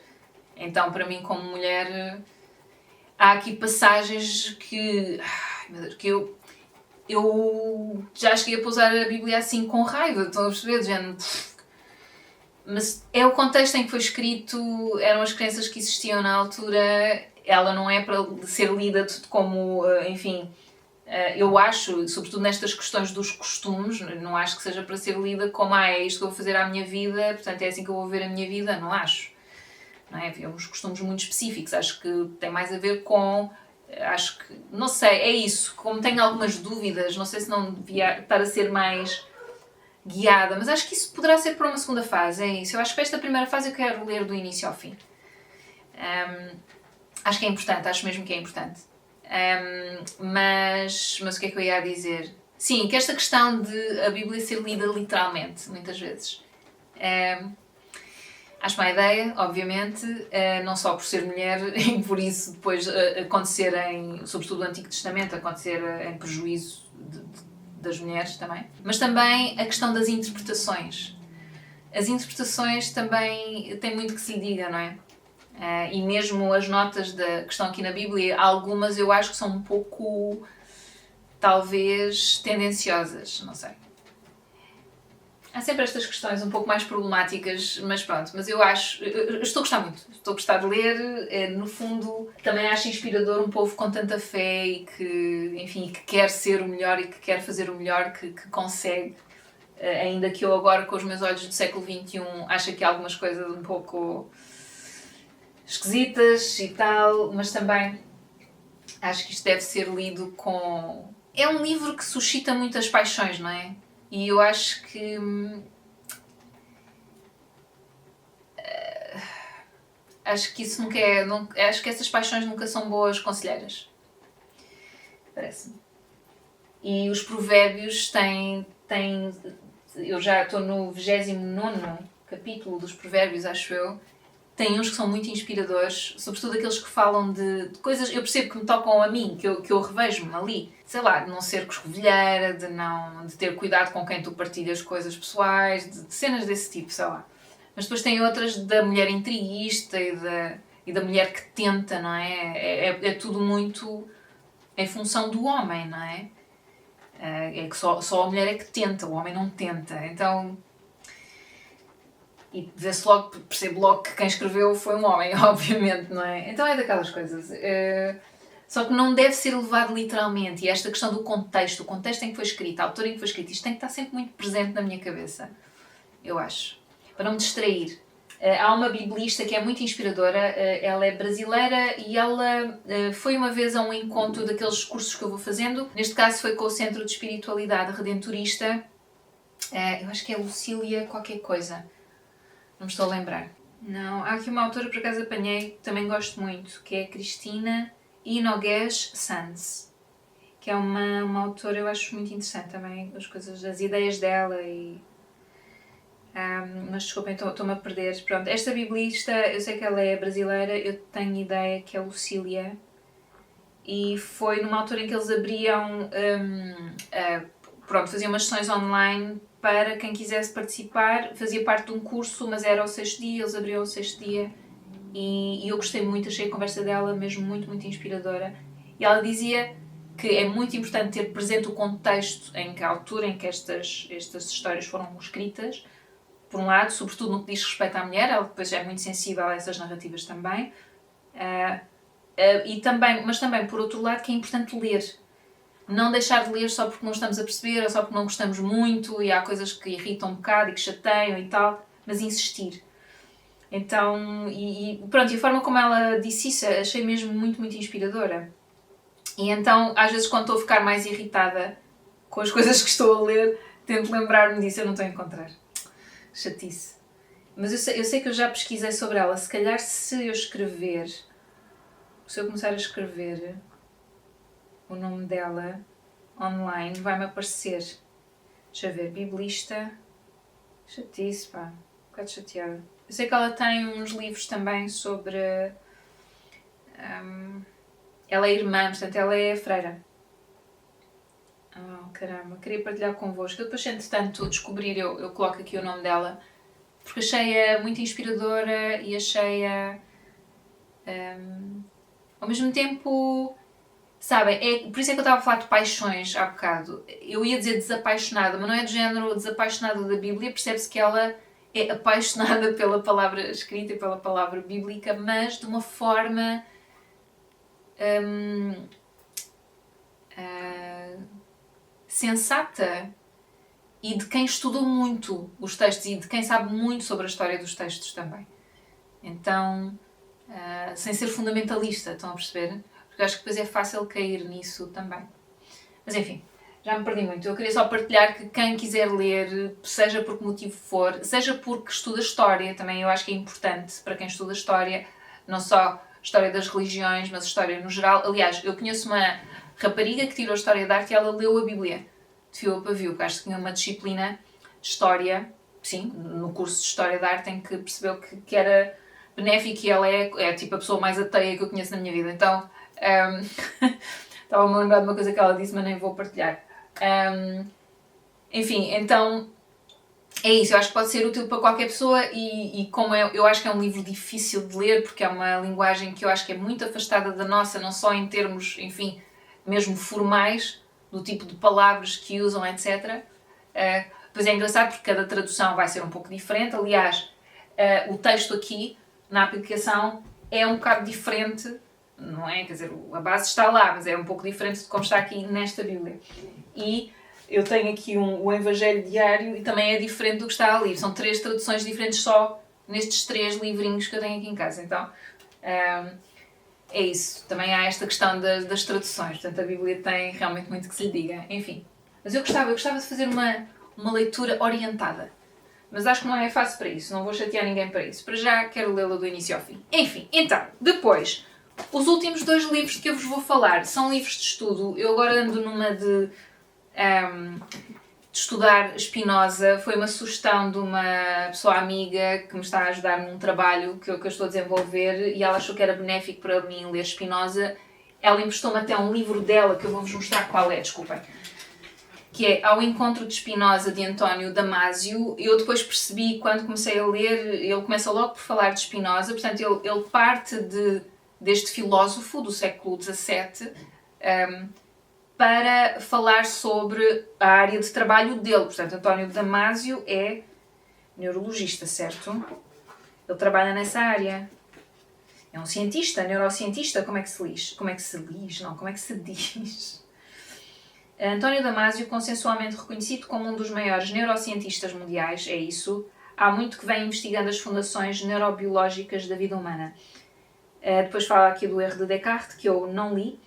Então, para mim, como mulher, há aqui passagens que eu já cheguei a pousar a Bíblia assim com raiva, estão a perceber? Gente, mas é o contexto em que foi escrito, eram as crenças que existiam na altura, ela não é para ser lida como, enfim, eu acho, sobretudo nestas questões dos costumes, não acho que seja para ser lida como é isto que eu vou fazer à minha vida, portanto é assim que eu vou ver a minha vida, não acho. Não é? Havia uns costumes muito específicos, acho que tem mais a ver com, acho que, não sei, é isso, como tenho algumas dúvidas, não sei se não devia estar a ser mais guiada, mas acho que isso poderá ser para uma segunda fase, é isso. Eu acho que para esta primeira fase eu quero ler do início ao fim. Acho que é importante, acho mesmo que é importante. Mas o que é que eu ia dizer? Sim, que esta questão de a Bíblia ser lida literalmente, muitas vezes. Acho uma ideia, obviamente, não só por ser mulher e por isso depois acontecer sobretudo no Antigo Testamento, acontecer em prejuízo das mulheres também. Mas também a questão das interpretações. As interpretações também têm muito que se lhe diga, não é? E mesmo as notas que estão aqui na Bíblia, algumas eu acho que são um pouco, talvez, tendenciosas, não sei. Há sempre estas questões um pouco mais problemáticas, mas pronto, mas eu estou a gostar muito, estou a gostar de ler, no fundo também acho inspirador um povo com tanta fé e que, enfim, que quer ser o melhor e que quer fazer o melhor que consegue, ainda que eu agora com os meus olhos do século XXI acho que há algumas coisas um pouco esquisitas e tal, mas também acho que isto deve ser lido com... É um livro que suscita muitas paixões, não é? E eu acho que acho que isso nunca é... acho que essas paixões nunca são boas conselheiras. Parece-me. E os provérbios têm... Eu já estou no 29º capítulo dos provérbios, acho eu. Tem uns que são muito inspiradores, sobretudo aqueles que falam de coisas, eu percebo que me tocam a mim, que eu revejo-me ali. Sei lá, de não ser coscovilheira, de ter cuidado com quem tu partilhas coisas pessoais, de cenas desse tipo, sei lá. Mas depois tem outras da mulher intriguista e da mulher que tenta, não é? É tudo muito em função do homem, não é? É que só a mulher é que tenta, o homem não tenta. Então... E vê-se logo, percebo logo que quem escreveu foi um homem, obviamente, não é? Então é daquelas coisas. Só que não deve ser levado literalmente. E esta questão do contexto, o contexto em que foi escrito, a autora em que foi escrito, isto tem que estar sempre muito presente na minha cabeça, eu acho, para não me distrair. Há uma biblista que é muito inspiradora, ela é brasileira e ela foi uma vez a um encontro daqueles cursos que eu vou fazendo. Neste caso foi com o Centro de Espiritualidade Redentorista. Eu acho que é Lucília qualquer coisa. Não me estou a lembrar. Não, há aqui uma autora por acaso apanhei, que também gosto muito, que é Cristina Inogues Sanz, que é uma autora, eu acho muito interessante também, as ideias dela e... mas desculpem, estou-me a perder. Pronto, esta biblista, eu sei que ela é brasileira, eu tenho ideia que é Lucília, e foi numa altura em que eles abriam, faziam umas sessões online para quem quisesse participar, fazia parte de um curso, mas era ao 6º dia, eles abriam ao 6º dia, e eu gostei muito, achei a conversa dela mesmo muito, muito inspiradora. E ela dizia que é muito importante ter presente o contexto, a altura em que estas histórias foram escritas, por um lado, sobretudo no que diz respeito à mulher, ela depois é muito sensível a essas narrativas também, mas também, por outro lado, que é importante ler. Não deixar de ler só porque não estamos a perceber, ou só porque não gostamos muito, e há coisas que irritam um bocado e que chateiam e tal, mas insistir. Então, pronto, e a forma como ela disse isso, achei mesmo muito, muito inspiradora. E então, às vezes, quando estou a ficar mais irritada com as coisas que estou a ler, tento lembrar-me disso, eu não estou a encontrar. Chatice. Mas eu sei que eu já pesquisei sobre ela. Se calhar se eu começar a escrever o nome dela online, vai-me aparecer. Deixa eu ver, biblista. Chatice, pá. Um bocado chateada. Eu sei que ela tem uns livros também sobre... ela é irmã, portanto ela é freira. Oh, caramba, queria partilhar convosco. Eu depois, entretanto, descobrir, eu coloco aqui o nome dela, porque achei-a muito inspiradora e achei-a... ao mesmo tempo, sabem, por isso é que eu estava a falar de paixões há bocado. Eu ia dizer desapaixonada, mas não é do género desapaixonada da Bíblia, percebe-se que ela é apaixonada pela palavra escrita e pela palavra bíblica, mas de uma forma... sensata e de quem estudou muito os textos e de quem sabe muito sobre a história dos textos também. Então, sem ser fundamentalista, estão a perceber? Porque acho que depois é fácil cair nisso também. Mas enfim, já me perdi muito. Eu queria só partilhar que quem quiser ler, seja por que motivo for, seja porque estuda História, também eu acho que é importante para quem estuda História, não só História das religiões, mas História no geral. Aliás, eu conheço uma rapariga que tirou História da Arte e ela leu a Bíblia de fio a pavio, porque acho que tinha uma disciplina de História, sim, no curso de História da Arte, em que percebeu que era benéfico, e ela é tipo a pessoa mais ateia que eu conheço na minha vida. Então, estava-me a lembrar de uma coisa que ela disse, mas nem vou partilhar. Enfim, então é isso, eu acho que pode ser útil para qualquer pessoa e como eu acho que é um livro difícil de ler, porque é uma linguagem que eu acho que é muito afastada da nossa, não só em termos, enfim, mesmo formais, do tipo de palavras que usam, etc. Pois é engraçado porque cada tradução vai ser um pouco diferente. Aliás, o texto aqui, na aplicação, é um bocado diferente, não é? Quer dizer, a base está lá, mas é um pouco diferente de como está aqui nesta Bíblia. E eu tenho aqui o Evangelho Diário e também é diferente do que está ali. São 3 traduções diferentes só nestes 3 livrinhos que eu tenho aqui em casa. Então, é isso. Também há esta questão das traduções. Portanto, a Bíblia tem realmente muito que se lhe diga. Enfim. Mas eu gostava de fazer uma leitura orientada. Mas acho que não é fácil para isso. Não vou chatear ninguém para isso. Para já quero lê-la do início ao fim. Enfim, então, depois, os últimos 2 livros de que eu vos vou falar são livros de estudo. Eu agora ando numa de estudar Spinoza. Foi uma sugestão de uma pessoa amiga que me está a ajudar num trabalho que eu estou a desenvolver e ela achou que era benéfico para mim ler Spinoza. Ela emprestou-me até um livro dela, que eu vou-vos mostrar qual é, desculpem, que é Ao Encontro de Spinoza, de António Damasio. Eu depois percebi, quando comecei a ler, ele começa logo por falar de Spinoza, portanto ele parte deste filósofo do século XVII para falar sobre a área de trabalho dele. Portanto, António Damasio é neurologista, certo? Ele trabalha nessa área. é um cientista, neurocientista, como é que se diz? Como é que se diz? António Damasio, consensualmente reconhecido como um dos maiores neurocientistas mundiais, é isso, há muito que vem investigando as fundações neurobiológicas da vida humana. Depois fala aqui do erro de Descartes, que eu não li.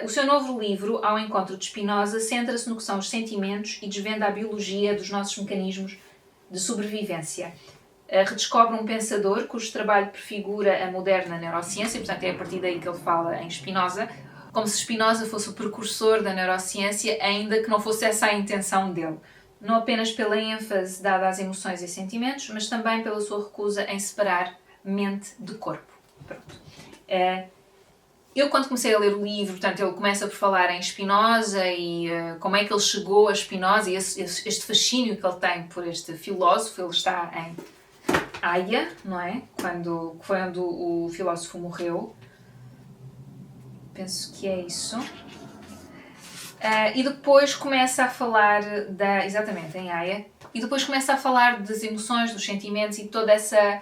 O seu novo livro, Ao Encontro de Spinoza, centra-se no que são os sentimentos e desvenda a biologia dos nossos mecanismos de sobrevivência. Redescobre um pensador cujo trabalho prefigura a moderna neurociência, portanto é a partir daí que ele fala em Spinoza, como se Spinoza fosse o precursor da neurociência, ainda que não fosse essa a intenção dele. Não apenas pela ênfase dada às emoções e sentimentos, mas também pela sua recusa em separar mente de corpo. Pronto. Eu, quando comecei a ler o livro, portanto, ele começa por falar em Spinoza e como é que ele chegou a Spinoza e este fascínio que ele tem por este filósofo. Ele está em Haia, não é? Foi onde o filósofo morreu. Penso que é isso. E depois começa a falar exatamente, em Haia. E depois começa a falar das emoções, dos sentimentos e toda essa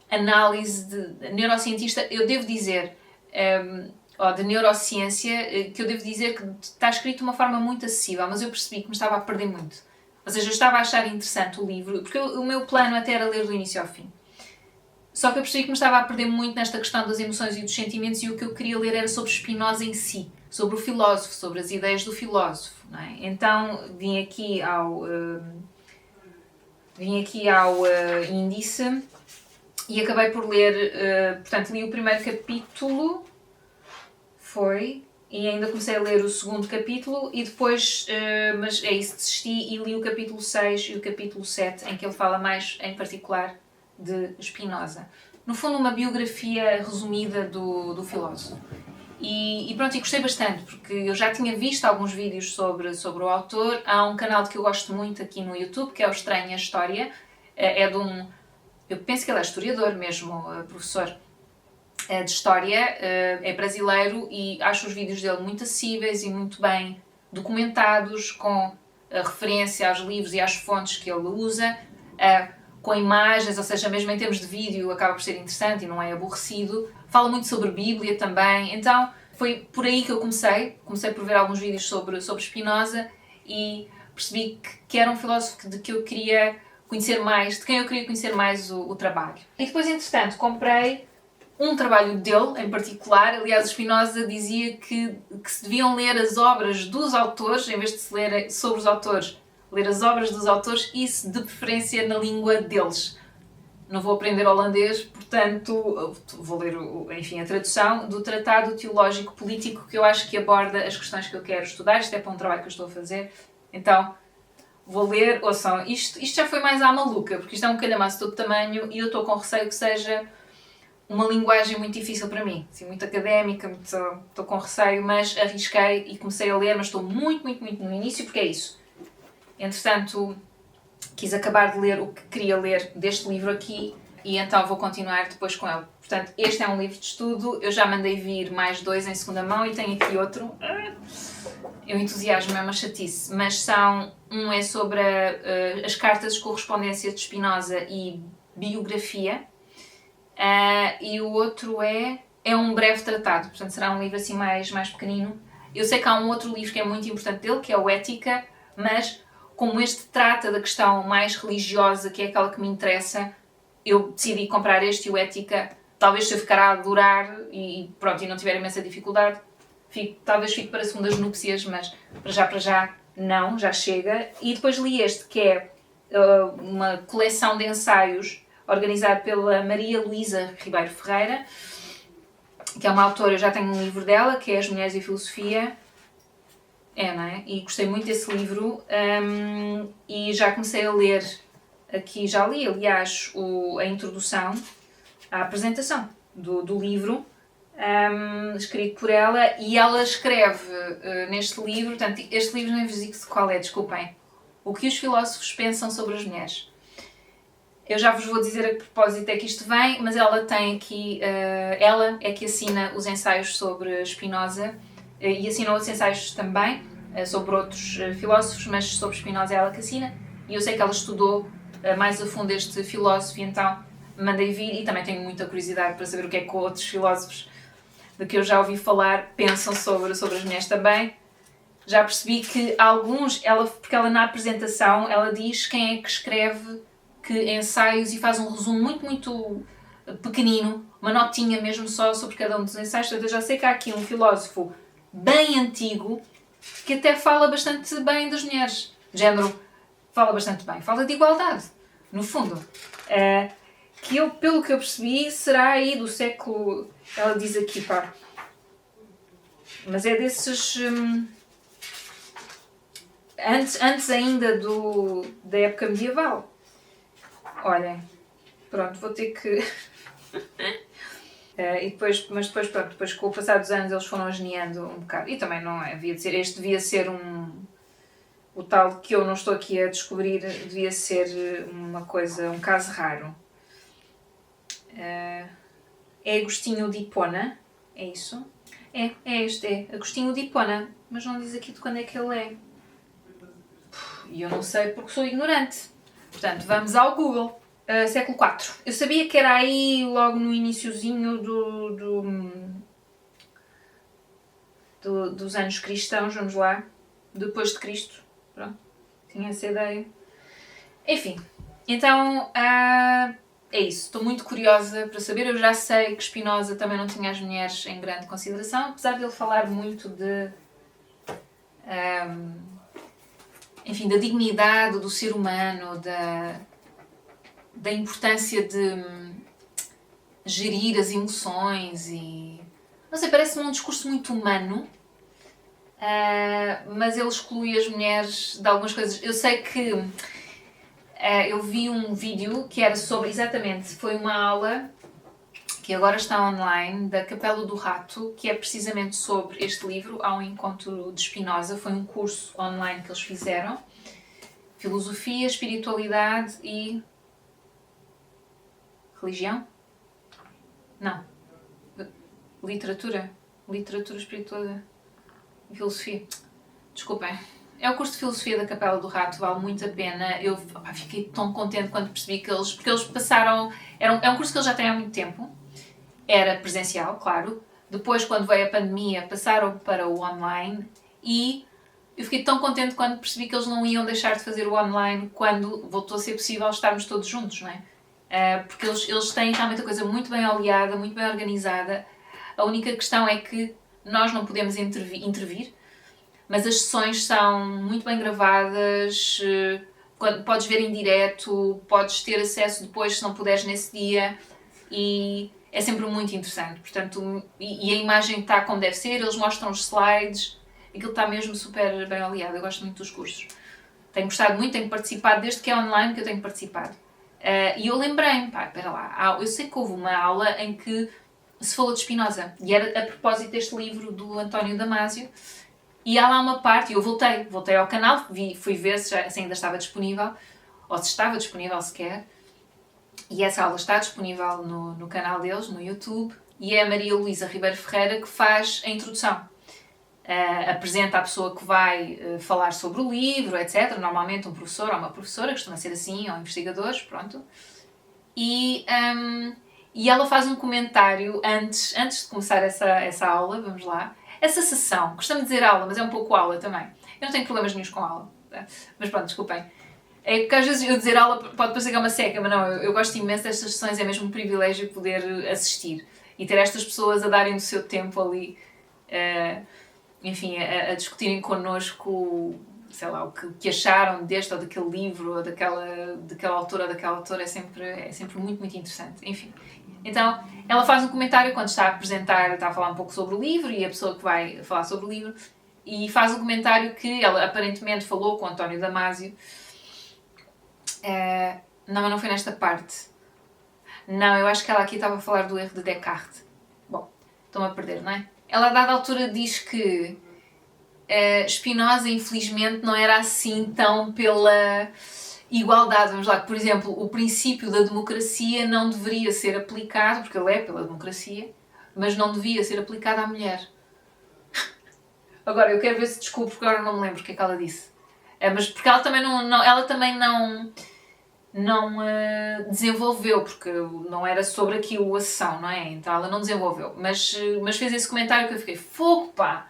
análise de neurocientista. Eu devo dizer, de neurociência, que eu devo dizer que está escrito de uma forma muito acessível, mas eu percebi que me estava a perder muito. Ou seja, eu estava a achar interessante o livro, porque o meu plano até era ler do início ao fim. Só que eu percebi que me estava a perder muito nesta questão das emoções e dos sentimentos, e o que eu queria ler era sobre Spinoza em si, sobre o filósofo, sobre as ideias do filósofo, não é? Então vim aqui ao índice e acabei por ler, portanto li o primeiro capítulo, e ainda comecei a ler o segundo capítulo e depois, mas é isso, desisti e li o capítulo 6 e o capítulo 7, em que ele fala mais em particular de Spinoza. No fundo, uma biografia resumida do filósofo. E pronto, e gostei bastante, porque eu já tinha visto alguns vídeos sobre o autor. Há um canal que eu gosto muito aqui no YouTube, que é o Estranha História. Eu penso que ele é historiador mesmo, professor de História, é brasileiro e acho os vídeos dele muito acessíveis e muito bem documentados, com a referência aos livros e às fontes que ele usa, com imagens, ou seja, mesmo em termos de vídeo acaba por ser interessante e não é aborrecido. Fala muito sobre Bíblia também, então foi por aí que eu comecei por ver alguns vídeos sobre Spinoza e percebi que era um filósofo de quem eu queria conhecer mais o trabalho. E depois, entretanto, comprei um trabalho dele em particular. Aliás, o Spinoza dizia que se deviam ler as obras dos autores, em vez de se ler sobre os autores, ler as obras dos autores e, de preferência, na língua deles. Não vou aprender holandês, portanto, vou ler, a tradução do Tratado Teológico Político, que eu acho que aborda as questões que eu quero estudar. Isto é para um trabalho que eu estou a fazer. Então, vou ler. Ouçam, isto já foi mais à maluca, porque isto é um calhamaço todo tamanho e eu estou com receio que seja uma linguagem muito difícil para mim. Assim, muito académica, estou com receio, mas arrisquei e comecei a ler, mas estou muito no início, porque é isso. Entretanto, quis acabar de ler o que queria ler deste livro aqui e então vou continuar depois com ele. Portanto, este é um livro de estudo, eu já mandei vir mais 2 em segunda mão e tenho aqui outro. Eu entusiasmo, é uma chatice, mas um é sobre as cartas de correspondência de Spinoza e biografia, e o outro é um breve tratado, portanto será um livro assim mais pequenino. Eu sei que há um outro livro que é muito importante dele, que é o Ética, mas como este trata da questão mais religiosa, que é aquela que me interessa, eu decidi comprar este e o Ética. Talvez se eu ficar a adorar e não tiver imensa dificuldade, talvez fique para segundas núpcias, mas para já não, já chega. E depois li este, que é uma coleção de ensaios organizado pela Maria Luísa Ribeiro Ferreira, que é uma autora, eu já tenho um livro dela, que é As Mulheres e a Filosofia. Não é? E gostei muito desse livro, e já comecei a ler aqui, já li, aliás, a introdução, a apresentação do livro, escrito por ela, e ela escreve neste livro, portanto, este livro nem vos digo qual é, desculpem, O que os filósofos pensam sobre as mulheres. Eu já vos vou dizer a que propósito é que isto vem, mas ela tem aqui, ela é que assina os ensaios sobre Spinoza, e assina outros ensaios também, sobre outros filósofos, mas sobre Spinoza é ela que assina, e eu sei que ela estudou mais a fundo este filósofo, e então mandei vir e também tenho muita curiosidade para saber o que é que outros filósofos de que eu já ouvi falar pensam sobre as mulheres também. Já percebi que alguns, porque ela na apresentação, ela diz quem é que escreve que ensaios e faz um resumo muito, muito pequenino, uma notinha mesmo só sobre cada um dos ensaios. Portanto, eu já sei que há aqui um filósofo bem antigo que até fala bastante bem das mulheres. De género, fala bastante bem. Fala de igualdade, no fundo. Que eu, pelo que eu percebi, será aí do século... Ela diz aqui, pá. Mas é desses... Antes ainda da época medieval. Olhem, pronto, vou ter que... mas depois com o passar dos anos eles foram ageneando um bocado. E também não é, este devia ser o tal que eu não estou aqui a descobrir, devia ser uma coisa, um caso raro. É Agostinho de Hipona, é isso? É Agostinho de Hipona, mas não diz aqui de quando é que ele é. E eu não sei porque sou ignorante. Portanto, vamos ao Google. Século IV. Eu sabia que era aí logo no iniciozinho dos anos cristãos, vamos lá. Depois de Cristo. Pronto. Tinha essa ideia. Enfim. Então, é isso. Estou muito curiosa para saber. Eu já sei que Spinoza também não tinha as mulheres em grande consideração, apesar de ele falar muito enfim, da dignidade do ser humano, da importância de gerir as emoções e... Não sei, parece-me um discurso muito humano, mas ele exclui as mulheres de algumas coisas. Eu sei que eu vi um vídeo que era sobre, exatamente, foi uma aula que agora está online, da Capela do Rato, que é precisamente sobre este livro, Ao Encontro de Spinoza. Foi um curso online que eles fizeram. Filosofia, espiritualidade e... religião? Não. Literatura, espiritualidade e filosofia. Desculpem. É o curso de filosofia da Capela do Rato, vale muito a pena. Eu fiquei tão contente quando percebi que porque eles passaram... É um curso que eles já têm há muito tempo. Era presencial, claro. Depois, quando veio a pandemia, passaram para o online e eu fiquei tão contente quando percebi que eles não iam deixar de fazer o online quando voltou a ser possível estarmos todos juntos, não é? Porque eles têm realmente a coisa muito bem oleada, muito bem organizada. A única questão é que nós não podemos intervir, mas as sessões são muito bem gravadas, podes ver em direto, podes ter acesso depois se não puderes nesse dia e é sempre muito interessante. Portanto, e a imagem está como deve ser, eles mostram os slides, aquilo está mesmo super bem oleado. Eu gosto muito dos cursos. Tenho gostado muito, tenho participado, desde que é online que eu tenho participado. E eu lembrei-me, espera lá, eu sei que houve uma aula em que se falou de Spinoza, e era a propósito deste livro do António Damasio, e há lá uma parte, e eu voltei ao canal, fui ver se ainda estava disponível, ou se estava disponível sequer, e essa aula está disponível no canal deles, no YouTube, e é a Maria Luísa Ribeiro Ferreira que faz a introdução. Apresenta a pessoa que vai falar sobre o livro, etc. Normalmente um professor ou uma professora, costuma ser assim, ou investigadores, pronto. E ela faz um comentário antes de começar essa aula, vamos lá. Essa sessão, costumo dizer aula, mas é um pouco aula também. Eu não tenho problemas nenhums com aula, tá? Mas pronto, desculpem. É que às vezes eu dizer aula pode parecer que é uma seca, mas não, eu gosto imenso destas sessões, é mesmo um privilégio poder assistir e ter estas pessoas a darem o seu tempo ali, enfim, a discutirem connosco, sei lá, o que acharam deste ou daquele livro, ou daquela autora ou daquela autora, é sempre muito, muito interessante. Enfim, então ela faz um comentário quando está a apresentar, está a falar um pouco sobre o livro e a pessoa que vai falar sobre o livro, e faz um comentário que ela aparentemente falou com o António Damasio. Não, mas não foi nesta parte. Não, eu acho que ela aqui estava a falar do erro de Descartes. Bom, estão a perder, não é? Ela a dada altura diz que Spinoza, infelizmente, não era assim tão pela igualdade. Vamos lá, que, por exemplo, o princípio da democracia não deveria ser aplicado, porque ele é pela democracia, mas não devia ser aplicado à mulher. Agora, eu quero ver se desculpo, porque agora não me lembro o que é que ela disse. Mas porque ela também não não desenvolveu, porque não era sobre aquilo a sessão, não é? Então ela não desenvolveu. Mas fez esse comentário que eu fiquei, fogo pá!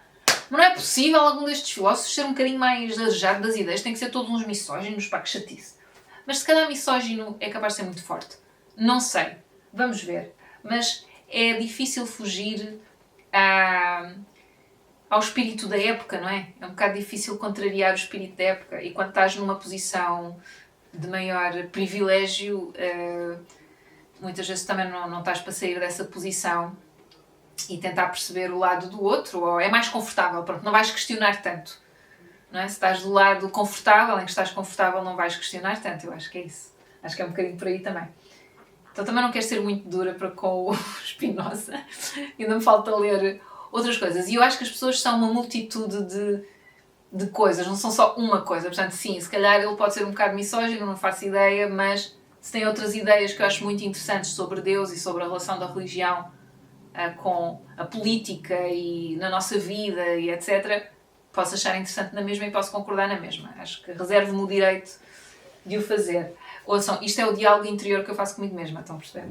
Mas não é possível algum destes filósofos ser um bocadinho mais arejado das ideias, tem que ser todos uns misóginos, pá, que chatice. Mas se calhar misógino é capaz de ser muito forte. Não sei. Vamos ver. Mas é difícil fugir ao espírito da época, não é? É um bocado difícil contrariar o espírito da época. E quando estás numa posição de maior privilégio, muitas vezes também não estás para sair dessa posição e tentar perceber o lado do outro, ou é mais confortável, pronto, não vais questionar tanto. Não é? Se estás do lado confortável, em que estás confortável, não vais questionar tanto. Eu acho que é isso. Acho que é um bocadinho por aí também. Então também não quero ser muito dura para com o Spinoza. Ainda me falta ler outras coisas. E eu acho que as pessoas são uma multitude de coisas, não são só uma coisa. Portanto, sim, se calhar ele pode ser um bocado misógino, não faço ideia, mas se tem outras ideias que eu acho muito interessantes sobre Deus e sobre a relação da religião com a política e na nossa vida e etc., posso achar interessante na mesma e posso concordar na mesma. Acho que reservo-me o direito de o fazer. Ouçam, isto é o diálogo interior que eu faço comigo mesma, estão a perceber?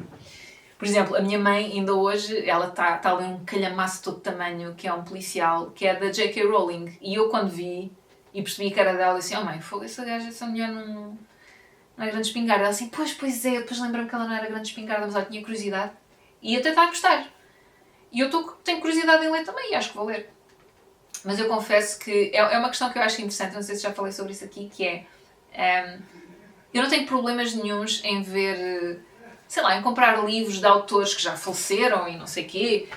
Por exemplo, a minha mãe, ainda hoje, ela está a ler um calhamaço todo tamanho, que é um policial, que é da J.K. Rowling. E eu, quando vi e percebi que era dela, eu disse, oh mãe, fogo, essa gaja, essa mulher não é grande espingarda. Ela assim, pois é, depois lembro-me que ela não era grande espingarda, mas ela tinha curiosidade. E até está a gostar. E eu tenho curiosidade em ler também, e acho que vou ler. Mas eu confesso que é uma questão que eu acho interessante, não sei se já falei sobre isso aqui, que é... eu não tenho problemas nenhuns em ver... sei lá, em comprar livros de autores que já faleceram e não sei quê,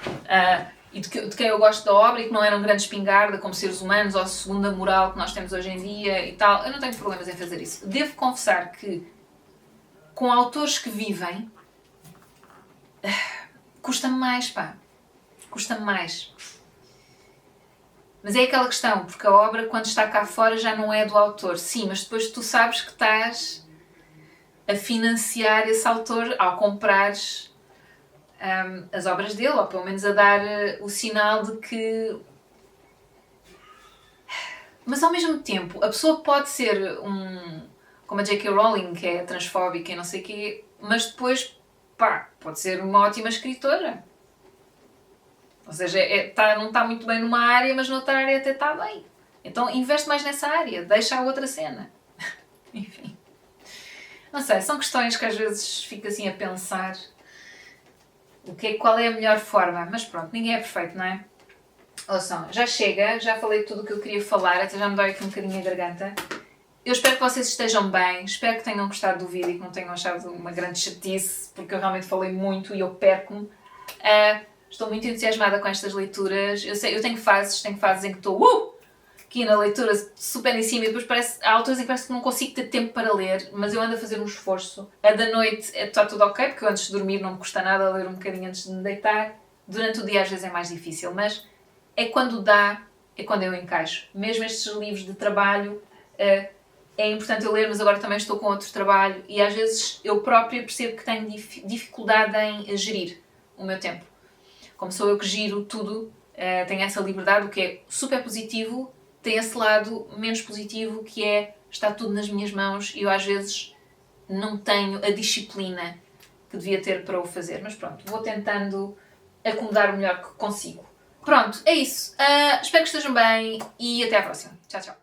e de quem eu gosto da obra e que não eram grande espingarda como seres humanos ou segunda moral que nós temos hoje em dia e tal. Eu não tenho problemas em fazer isso. Devo confessar que com autores que vivem custa-me mais, pá. Custa-me mais. Mas é aquela questão, porque a obra quando está cá fora já não é do autor. Sim, mas depois tu sabes que estás a financiar esse autor ao comprares as obras dele, ou pelo menos a dar o sinal de que... Mas ao mesmo tempo, a pessoa pode ser como a J.K. Rowling, que é transfóbica e não sei o quê, mas depois, pá, pode ser uma ótima escritora. Ou seja, não está muito bem numa área, mas noutra área até está bem. Então investe mais nessa área, deixa a outra cena. Enfim. Não sei, são questões que às vezes fico assim a pensar qual é a melhor forma. Mas pronto, ninguém é perfeito, não é? Ouçam, já chega, já falei tudo o que eu queria falar, até já me dói aqui um bocadinho a garganta. Eu espero que vocês estejam bem, espero que tenham gostado do vídeo e que não tenham achado uma grande chatice, porque eu realmente falei muito e eu perco-me. Estou muito entusiasmada com estas leituras. Eu sei, eu tenho fases em que estou aqui na leitura super em cima e depois há autores em que parece que não consigo ter tempo para ler, mas eu ando a fazer um esforço. A da noite está tudo ok, porque eu antes de dormir não me custa nada ler um bocadinho antes de me deitar. Durante o dia às vezes é mais difícil, mas é quando dá, é quando eu encaixo. Mesmo estes livros de trabalho, é importante eu ler, mas agora também estou com outro trabalho e às vezes eu própria percebo que tenho dificuldade em gerir o meu tempo. Como sou eu que giro tudo, tenho essa liberdade, o que é super positivo, tem esse lado menos positivo, que é está tudo nas minhas mãos e eu às vezes não tenho a disciplina que devia ter para o fazer. Mas pronto, vou tentando acomodar o melhor que consigo. Pronto, é isso. Espero que estejam bem e até à próxima. Tchau, tchau.